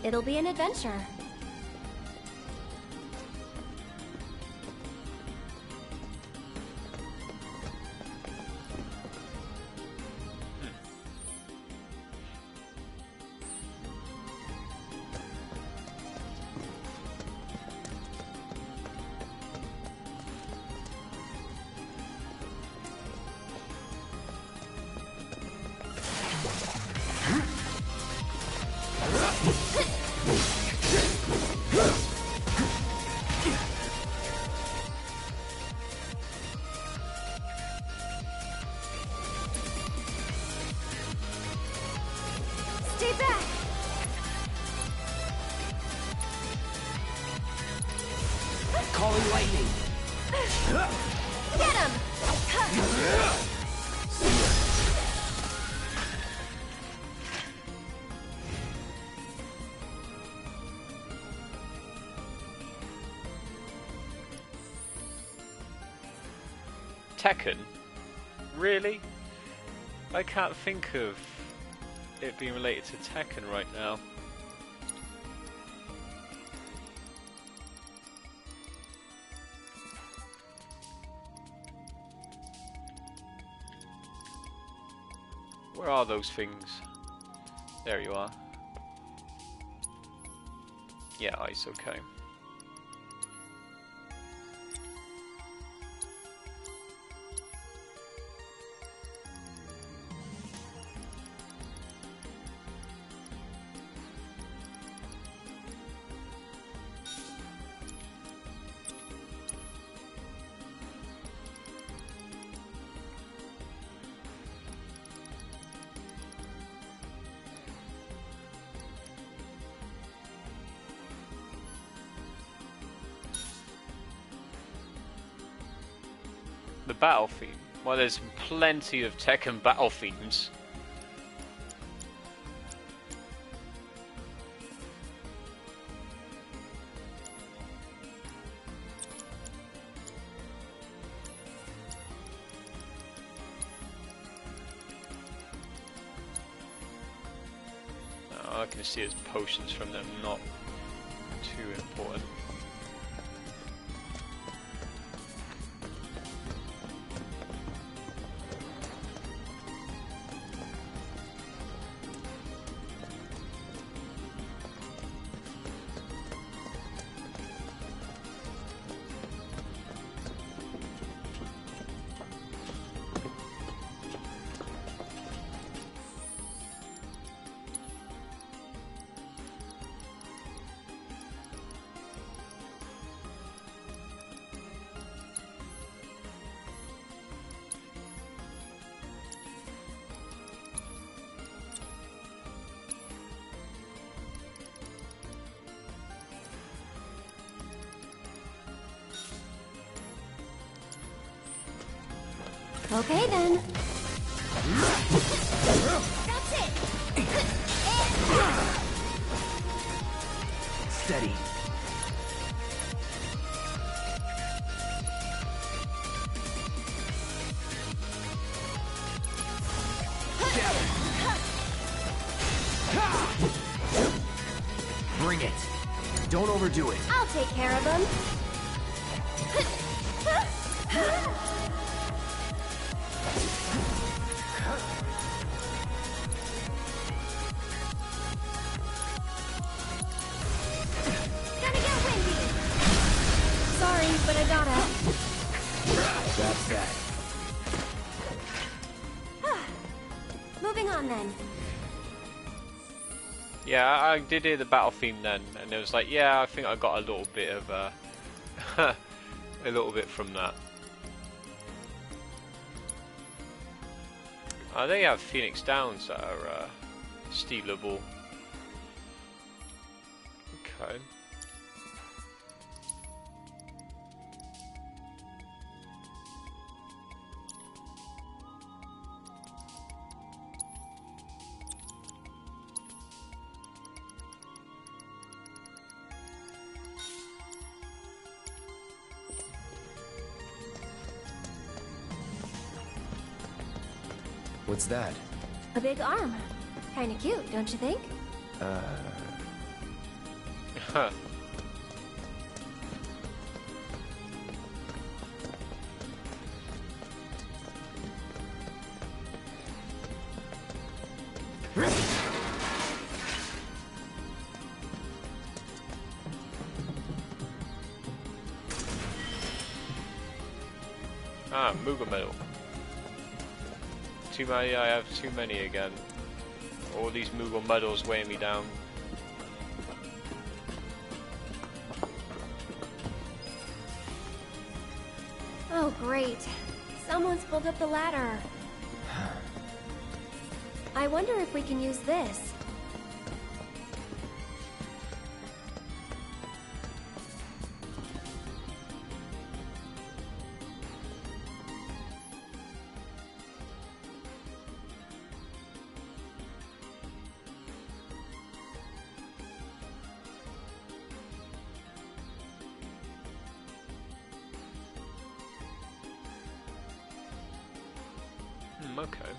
It'll be an adventure. Stay back! Calling lightning! Get him! Tekken? Really? I can't think of it being related to Tekken right now. Where are those things? There you are. Yeah, ice, okay. The battle theme. Well, there's plenty of Tekken battle themes. Oh, I can see there's potions from them, not too important. Okay then. That's it! Steady. Bring it. Don't overdo it. I'll take care of him. Sorry, but I gotta. That's that. Moving on then. Yeah, I did hear the battle theme then, and it was like, yeah, I think I got a little bit of a little bit from that. They have Phoenix Downs that are stealable. Okay. What's that? A big arm. Kinda cute, don't you think? Huh. Ah, Moogle medal. Too many, I have too many again. All these Moogle medals weighing me down. Oh, great. Someone's pulled up the ladder. I wonder if we can use this. Okay.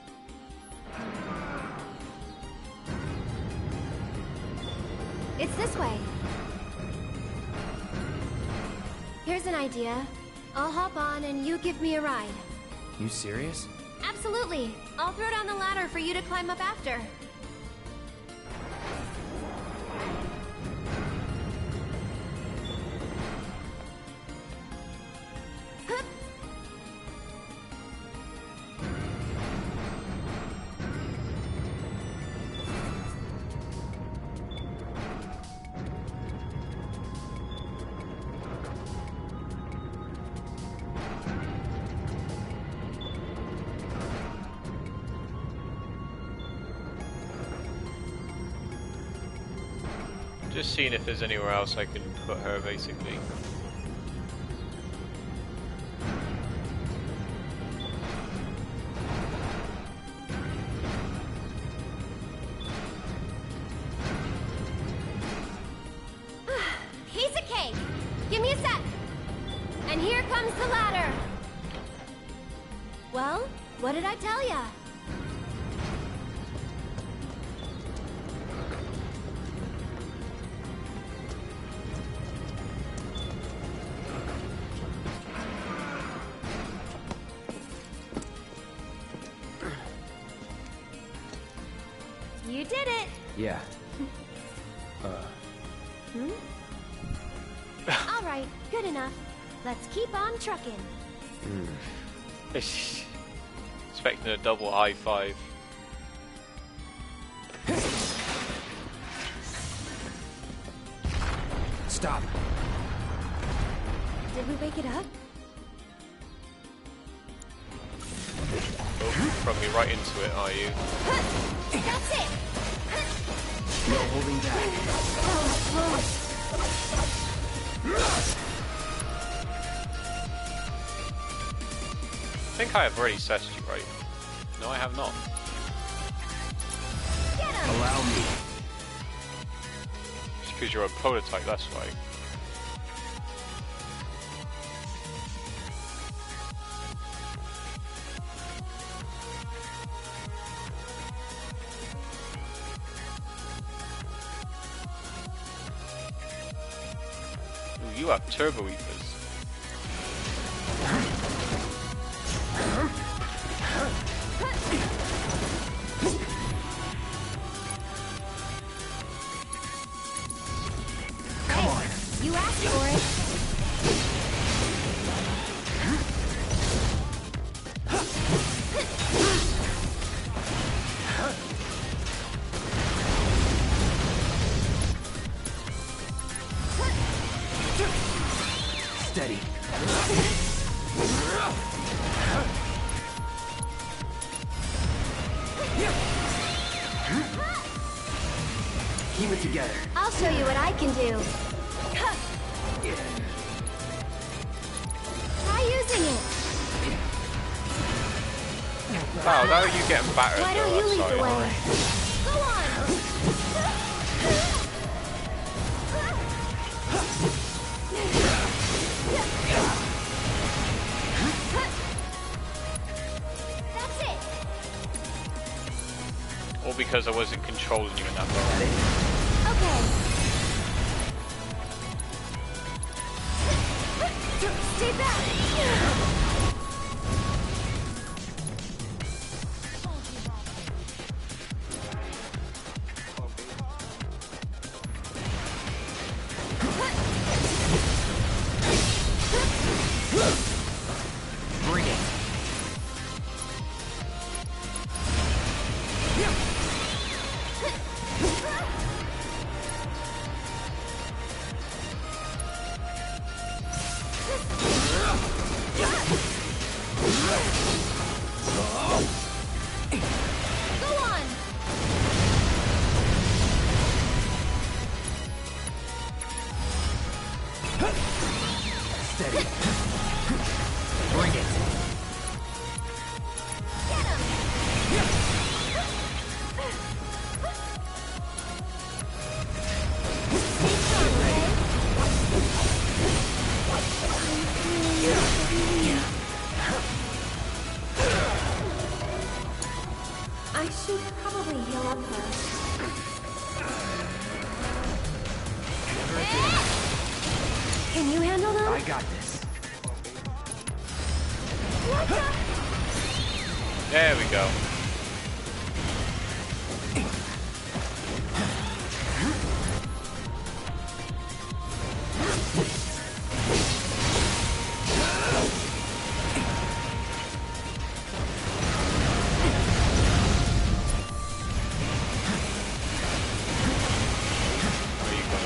It's this way. Here's an idea. I'll hop on and you give me a ride. You serious? Absolutely. I'll throw down the ladder for you to climb up after. Just seeing if there's anywhere else I can put her, basically. Piece of cake! Give me a sec! And here comes the ladder! Well, what did I tell ya? You did it! Yeah. All right, good enough. Let's keep on trucking. Expecting a double high five. Stop. Did we wake it up? Oh, throw me right into it, are you? That's it! No holding back. I think I have already assessed you, right? No, I have not. Allow me. Just because you're a prototype, that's why. Ooh, you have turbo weepers. You asked for it. Steady. Keep it together. I'll show you what I can do. Try using it. Wow, how are you getting battered? Why don't you lead the way? Go on. That's it. All because I wasn't controlling you in that moment. Okay. Stay back! Bring it. Go on! Steady. Bring it. Get him! I should probably heal up first. Can you handle them? I got this. There we go. Where you going?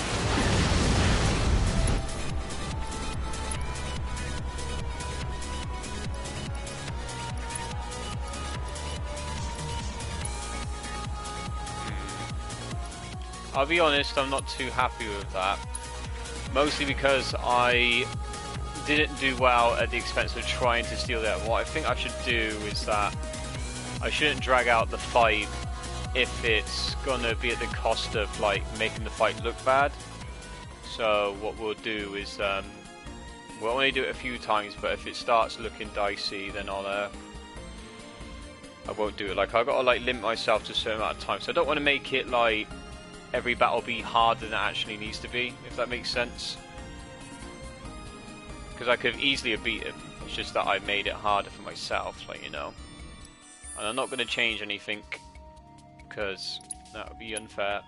I'll be honest, I'm not too happy with that. Mostly because I didn't do well at the expense of trying to steal that. What I think I should do is that I shouldn't drag out the fight if it's gonna be at the cost of like making the fight look bad. So what we'll do is we'll only do it a few times, but if it starts looking dicey, then I won't do it. Like I've got to like limit myself to a certain amount of time. So I don't want to make it like every battle be harder than it actually needs to be, if that makes sense. Because I could have easily have beat him. It's just that I made it harder for myself, like, you know. And I'm not going to change anything, because that would be unfair.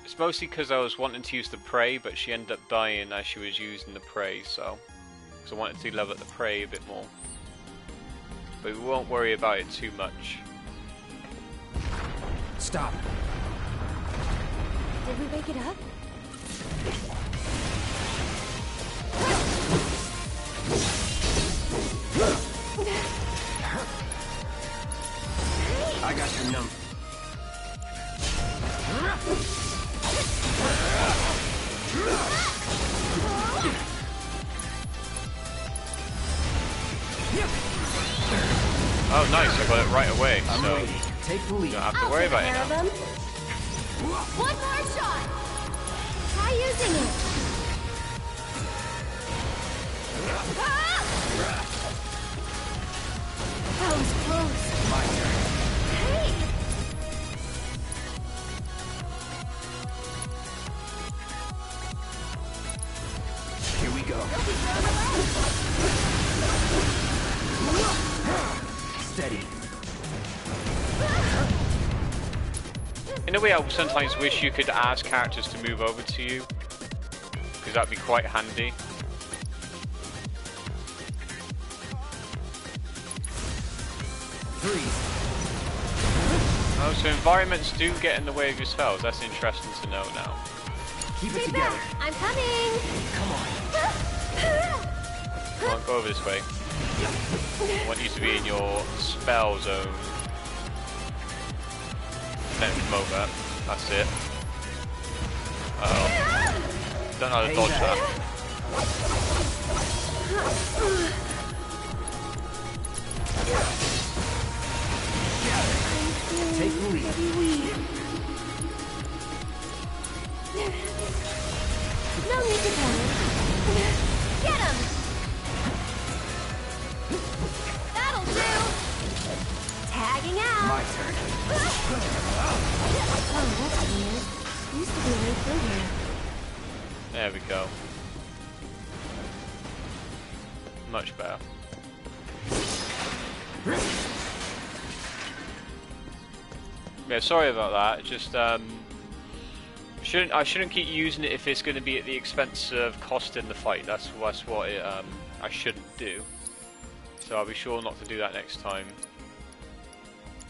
It's mostly because I was wanting to use the prey, but she ended up dying as she was using the prey, so... Because I wanted to level up the prey a bit more. But we won't worry about it too much. Stop. Did we wake it up? I got your number. Oh nice, I got it right away, so Take the lead. don't have to worry about it now. One more shot! Try using it! Ah! That was close. My turn. Hey! Here we go. Steady. In a way, I sometimes wish you could ask characters to move over to you, because that'd be quite handy. Freeze. Oh, so environments do get in the way of your spells. That's interesting to know now. Keep it Stay together. back! I'm coming! Come on. Come on, go over this way. I want you to be in your spell zone. Then come over. That's it. Uh-oh. Don't know how to dodge that. Take the lead. No need to Looking out! My turn. Oh, that's weird. Used to be a way through here. There we go. Much better. Yeah, sorry about that. Just I shouldn't keep using it if it's going to be at the expense of costing the fight. That's what I shouldn't do. So I'll be sure not to do that next time.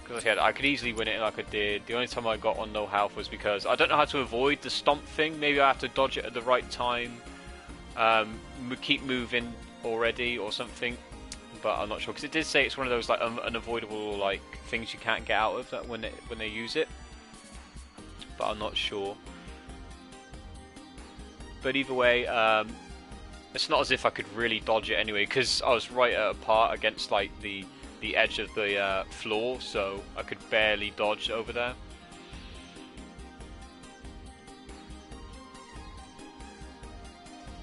Because I could easily win it like I did. The only time I got on no health was because I don't know how to avoid the stomp thing. Maybe I have to dodge it at the right time. Keep moving already or something. But I'm not sure because it did say it's one of those like unavoidable like things you can't get out of that when they use it. But I'm not sure. But either way, it's not as if I could really dodge it anyway because I was right at a part against like the edge of the floor, so I could barely dodge over there.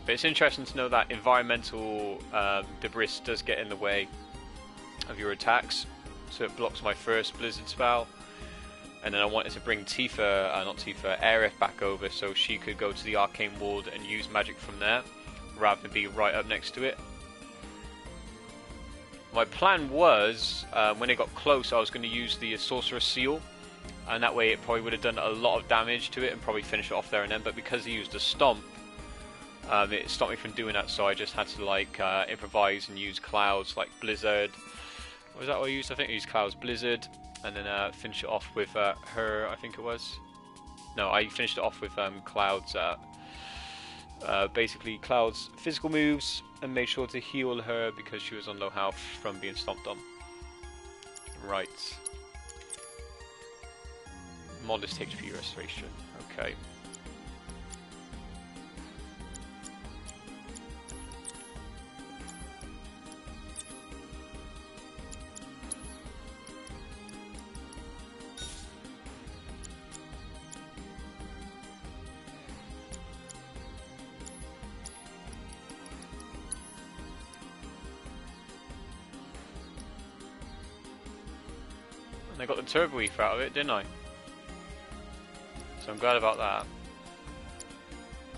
But it's interesting to know that environmental debris does get in the way of your attacks, so it blocks my first blizzard spell. And then I wanted to bring Aerith back over so she could go to the arcane ward and use magic from there, rather than be right up next to it. My plan was, when it got close, I was going to use the Sorcerer's Seal, and that way it probably would have done a lot of damage to it and probably finish it off there and then, but because he used a Stomp, it stopped me from doing that, so I just had to like improvise and use clouds like Blizzard. Was that what I used? I think I used Clouds Blizzard, and then finish it off with her, I think it was. No, I finished it off with Clouds, basically Cloud's physical moves, and made sure to heal her because she was on low health from being stomped on. Right. Modest HP restoration. Okay. I got the turbo leaf out of it, didn't I? So I'm glad about that.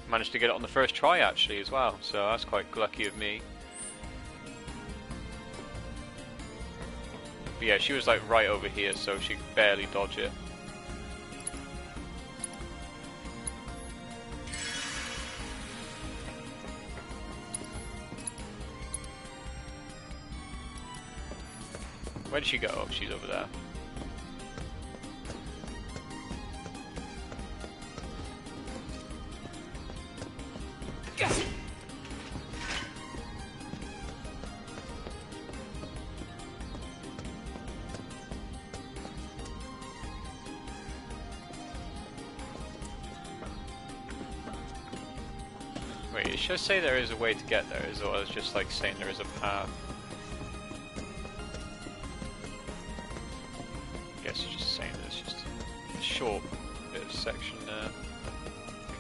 Managed to get it on the first try actually as well, so that's quite lucky of me. But yeah, she was like right over here, so she could barely dodge it. Where did she go? Oh, she's over there. Wait, it should say there is a way to get there, or it's just like saying there is a path. I guess it's just saying there's just a short bit of section there.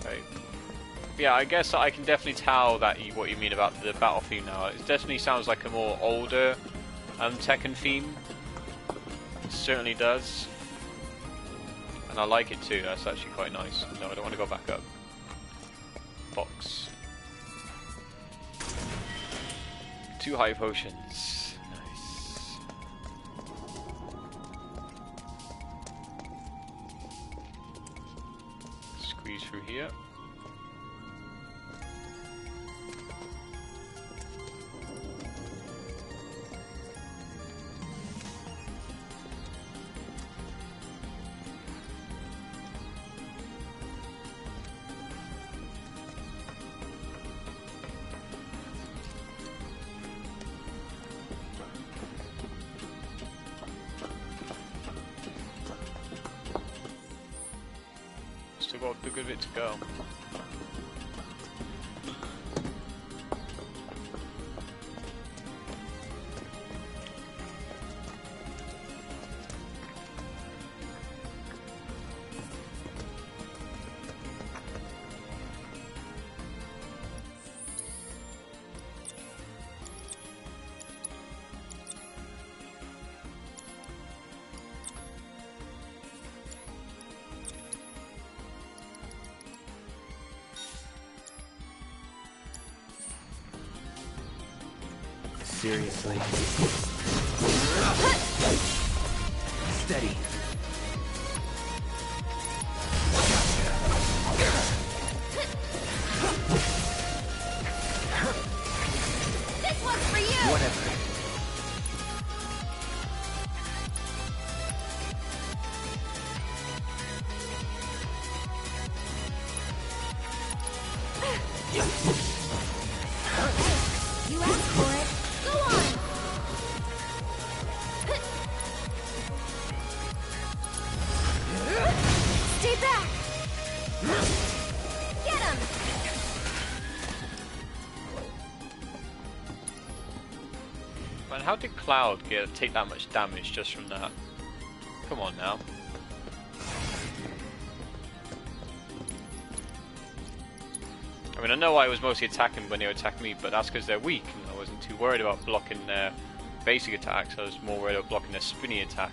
Okay. Yeah, I guess I can definitely tell that what you mean about the battle theme now. It definitely sounds like a more older Tekken theme. It certainly does. And I like it too, that's actually quite nice. No, I don't want to go back up. Box. 2 high potions. Nice. Squeeze through here. Still got a good bit to go. Seriously. Steady. This one's for you! Whatever. You asked for it. Go on! Stay back! Get him! Man, how did Cloud take that much damage just from that? Come on now. I mean, I know I was mostly attacking when they were attacking me, but that's because they're weak, and I wasn't too worried about blocking their basic attacks. I was more worried about blocking their spinny attack,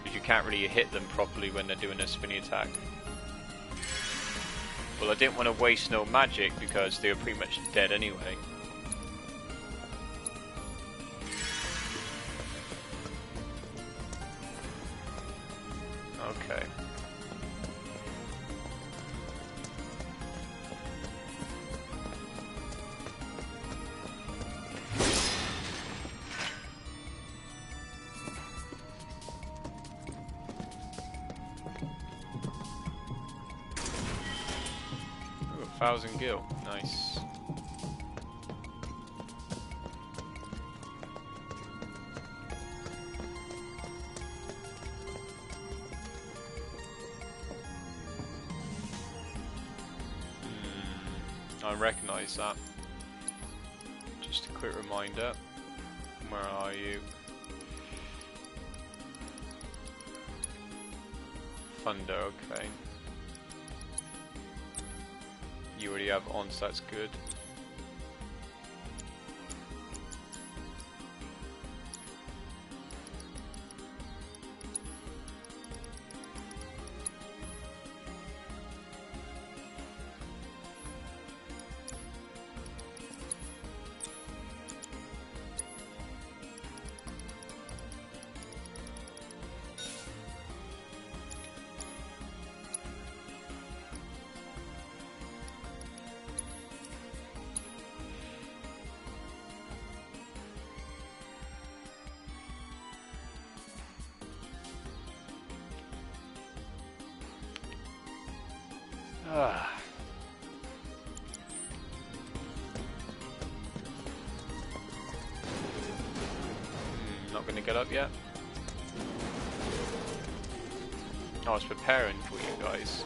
because you can't really hit them properly when they're doing their spinny attack. Well, I didn't want to waste no magic because they were pretty much dead anyway. Okay. Ooh, 1,000 gil. Nice. I recognise that. Just a quick reminder. Where are you? Thunder, okay. You already have ons, that's good. Not gonna get up yet. I was preparing for you guys.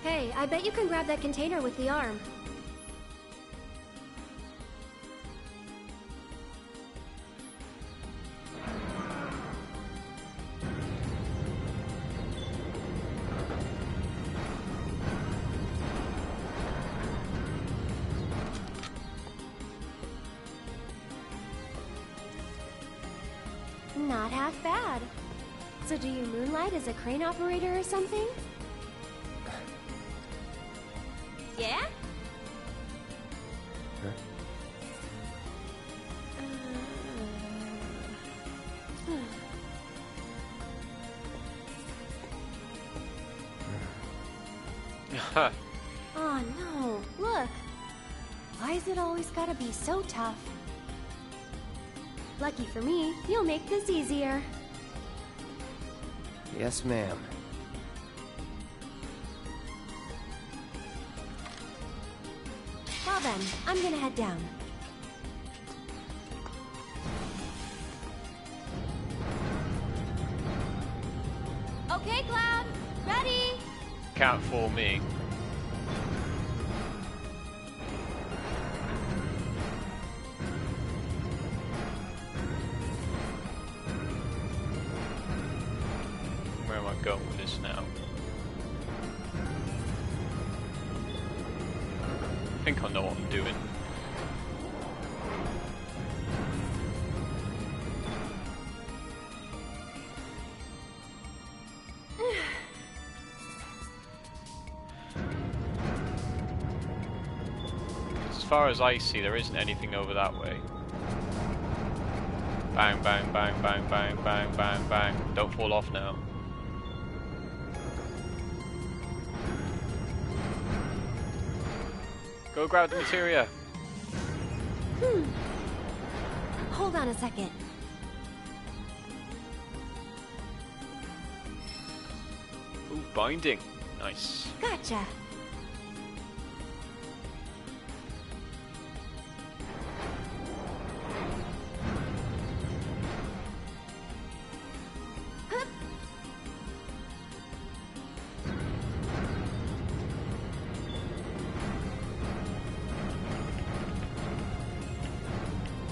Hey, I bet you can grab that container with the arm. Not half bad. So do you moonlight as a crane operator or something? Yeah? Oh no, look. Why's it always gotta be so tough? Lucky for me, you'll make this easier. Yes, ma'am. Well then, I'm gonna head down. Okay, Cloud, ready? Can't fool me. Where am I going with this now? I think I know what I'm doing. As far as I see, there isn't anything over that way. Bang, bang, bang, bang, bang, bang, bang, bang. Don't fall off now. Go grab the materia. Hold on a second. Ooh, binding. Nice. Gotcha.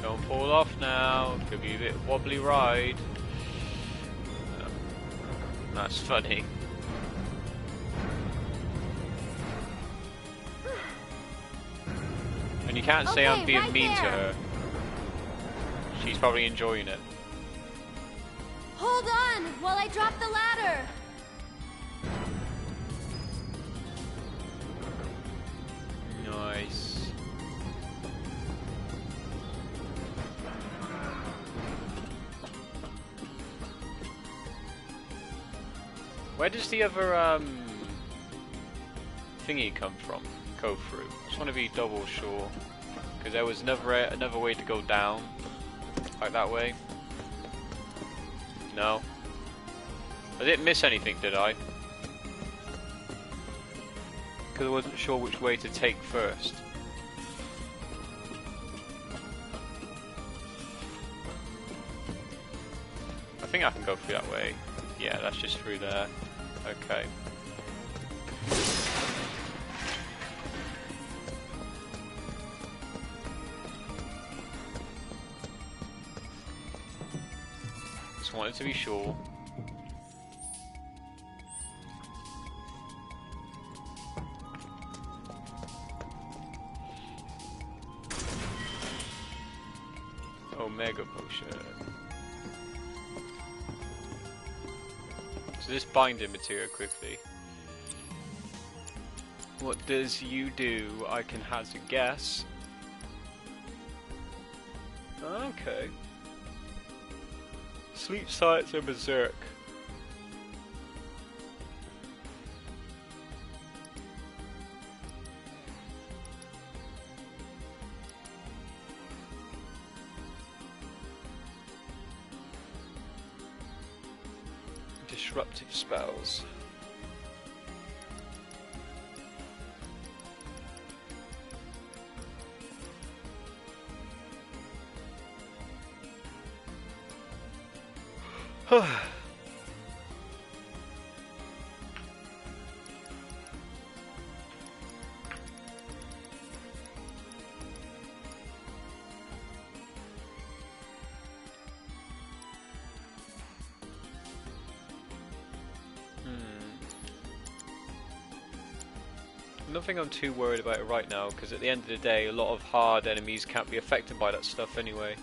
Don't fall off now. Could be a bit wobbly ride. That's funny. And you can't say I'm being right mean to there. her. She's probably enjoying it. Hold on while I drop the ladder. Nice. Where does the other thingy come from? Go through. I just want to be double sure, because there was another way to go down, like that way. No, I didn't miss anything, did I? Because I wasn't sure which way to take first. I think I can go through that way. Yeah, that's just through there. Okay. Just wanted to be sure. Omega potion. So this binding material quickly. What does you do? I can hazard guess. Okay. Sleep sights are berserk. Disruptive spells. Nothing I'm too worried about it right now, because at the end of the day, a lot of hard enemies can't be affected by that stuff anyway.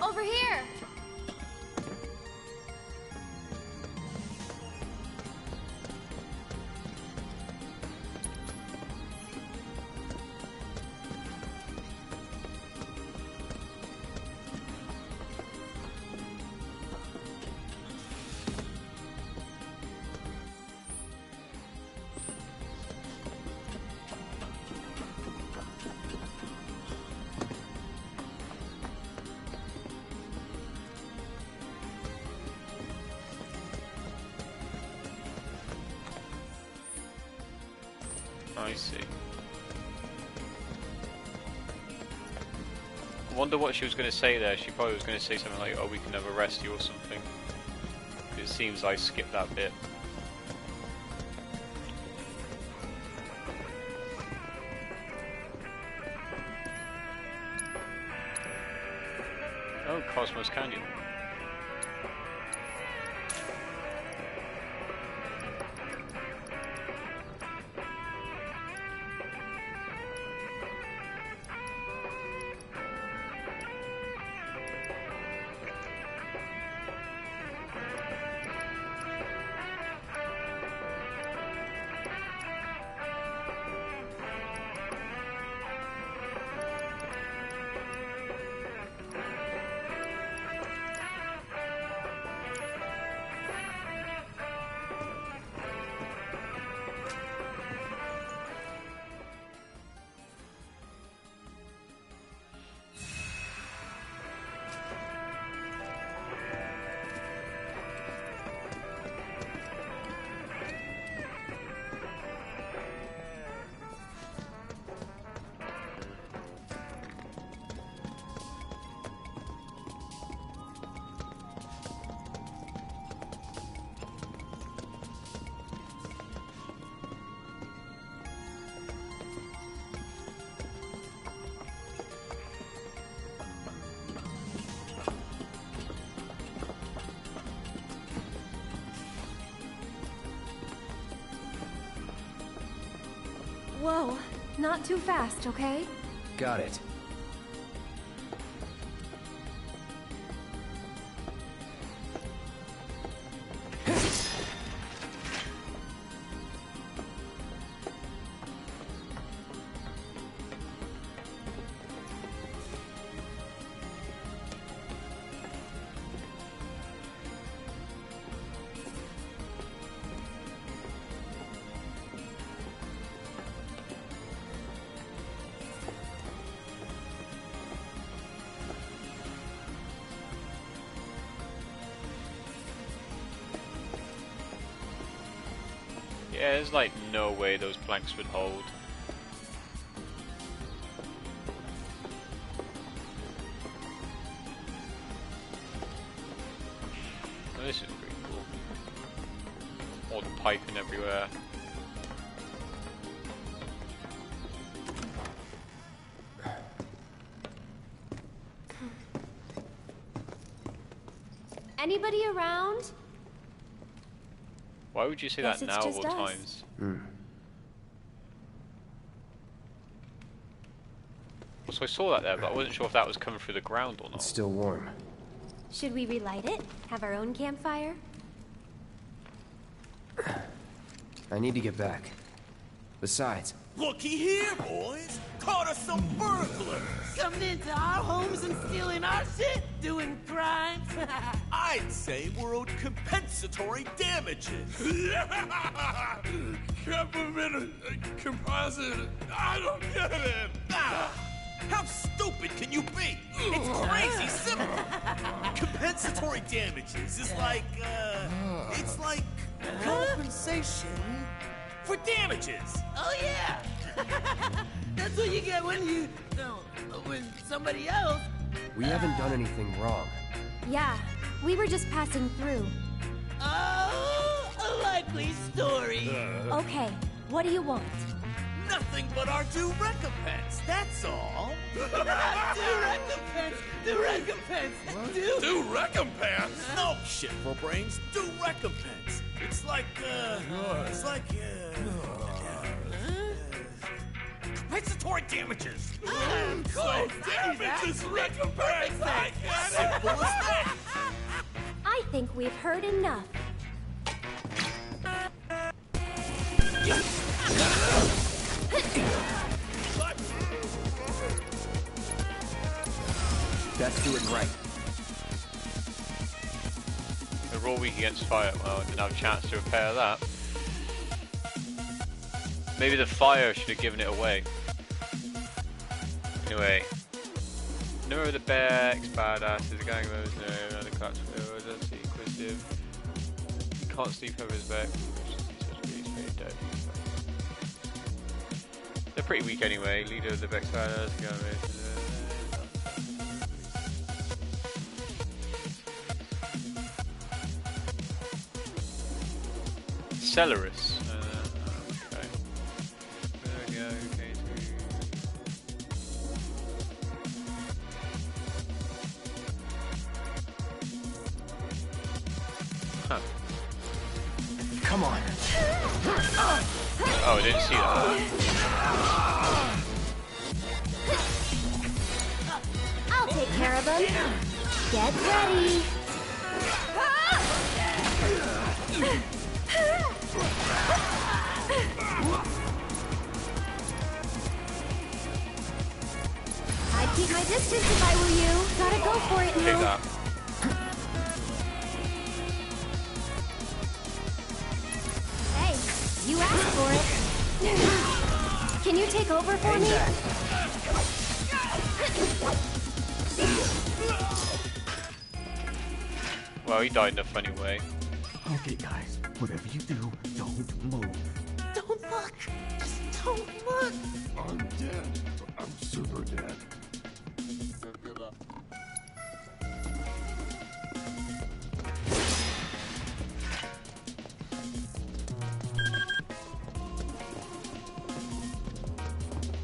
Over here! I see. I wonder what she was going to say there. She probably was going to say something like, oh, we can never arrest you or something. It seems I skipped that bit. Oh, Cosmos Canyon. Whoa, not too fast, okay? Got it. Yeah, there's like no way those planks would hold. Oh, this is pretty cool. All the piping everywhere. Anybody around? Why would you say Guess that it's now just of all us. times? So I saw that there, but I wasn't sure if that was coming through the ground or not. It's still warm. Should we relight it? Have our own campfire? I need to get back. Besides, Looky here, boys! Caught us some burglars! Coming into our homes and stealing our shit? Doing crimes? I'd say we're owed compensatory damages. Government composite. I don't get it. How stupid can you be? It's crazy simple. Compensatory damages is like, it's like compensation for damages. Oh yeah! That's what you get when you... when somebody else... we haven't done anything wrong. Yeah, we were just passing through. Oh, a likely story. Okay, what do you want? Nothing but our due recompense, that's all. Due recompense! Due recompense! Due recompense? No shit for brains, due recompense. It's like, compensatory damages. Damages recompense. I get it. think we've heard enough. Best do it right. They're all weak against fire. Well, I didn't have a chance to repair that. Maybe the fire should have given it away. Anyway. Number of the Bex, badasses, the gang members, no, the clutch, that's the inquisitive. You can't sleep over his back. They're pretty weak anyway. Leader of the Bex, badass, Celerus. Okay. There we go, okay. Huh. Come on. Oh, I didn't see that. I'll take care of them. Get ready. I'd keep my distance if I were you. Gotta go for it, Take Mo. that. Hey, you asked for it. Can you take over for me? Well, he died in a funny way. Okay, guys, whatever you do, don't move. Don't look. Just don't look. I'm dead. I'm super dead.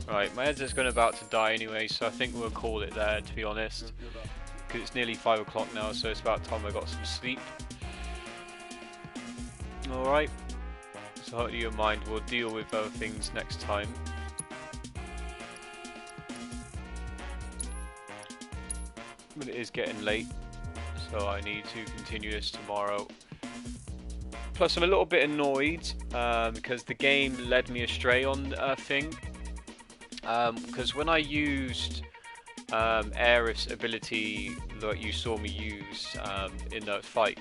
Right, my head's just going about to die anyway, so I think we'll call it there, to be honest. Because it's nearly 5 o'clock now, so it's about time I got some sleep. Alright, so hopefully you mind, we'll deal with other things next time. But it is getting late, so I need to continue this tomorrow. Plus I'm a little bit annoyed, because the game led me astray on a thing. Because when I used Aerith's ability that you saw me use in the fight,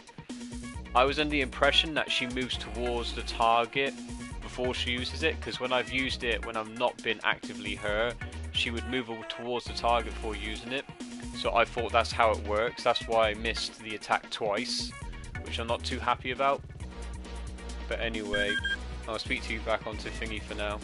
I was under the impression that she moves towards the target before she uses it, because when I've used it when I've not been actively her, she would move towards the target before using it. So I thought that's how it works. That's why I missed the attack twice, which I'm not too happy about. But anyway, I'll speak to you back onto Thingy for now.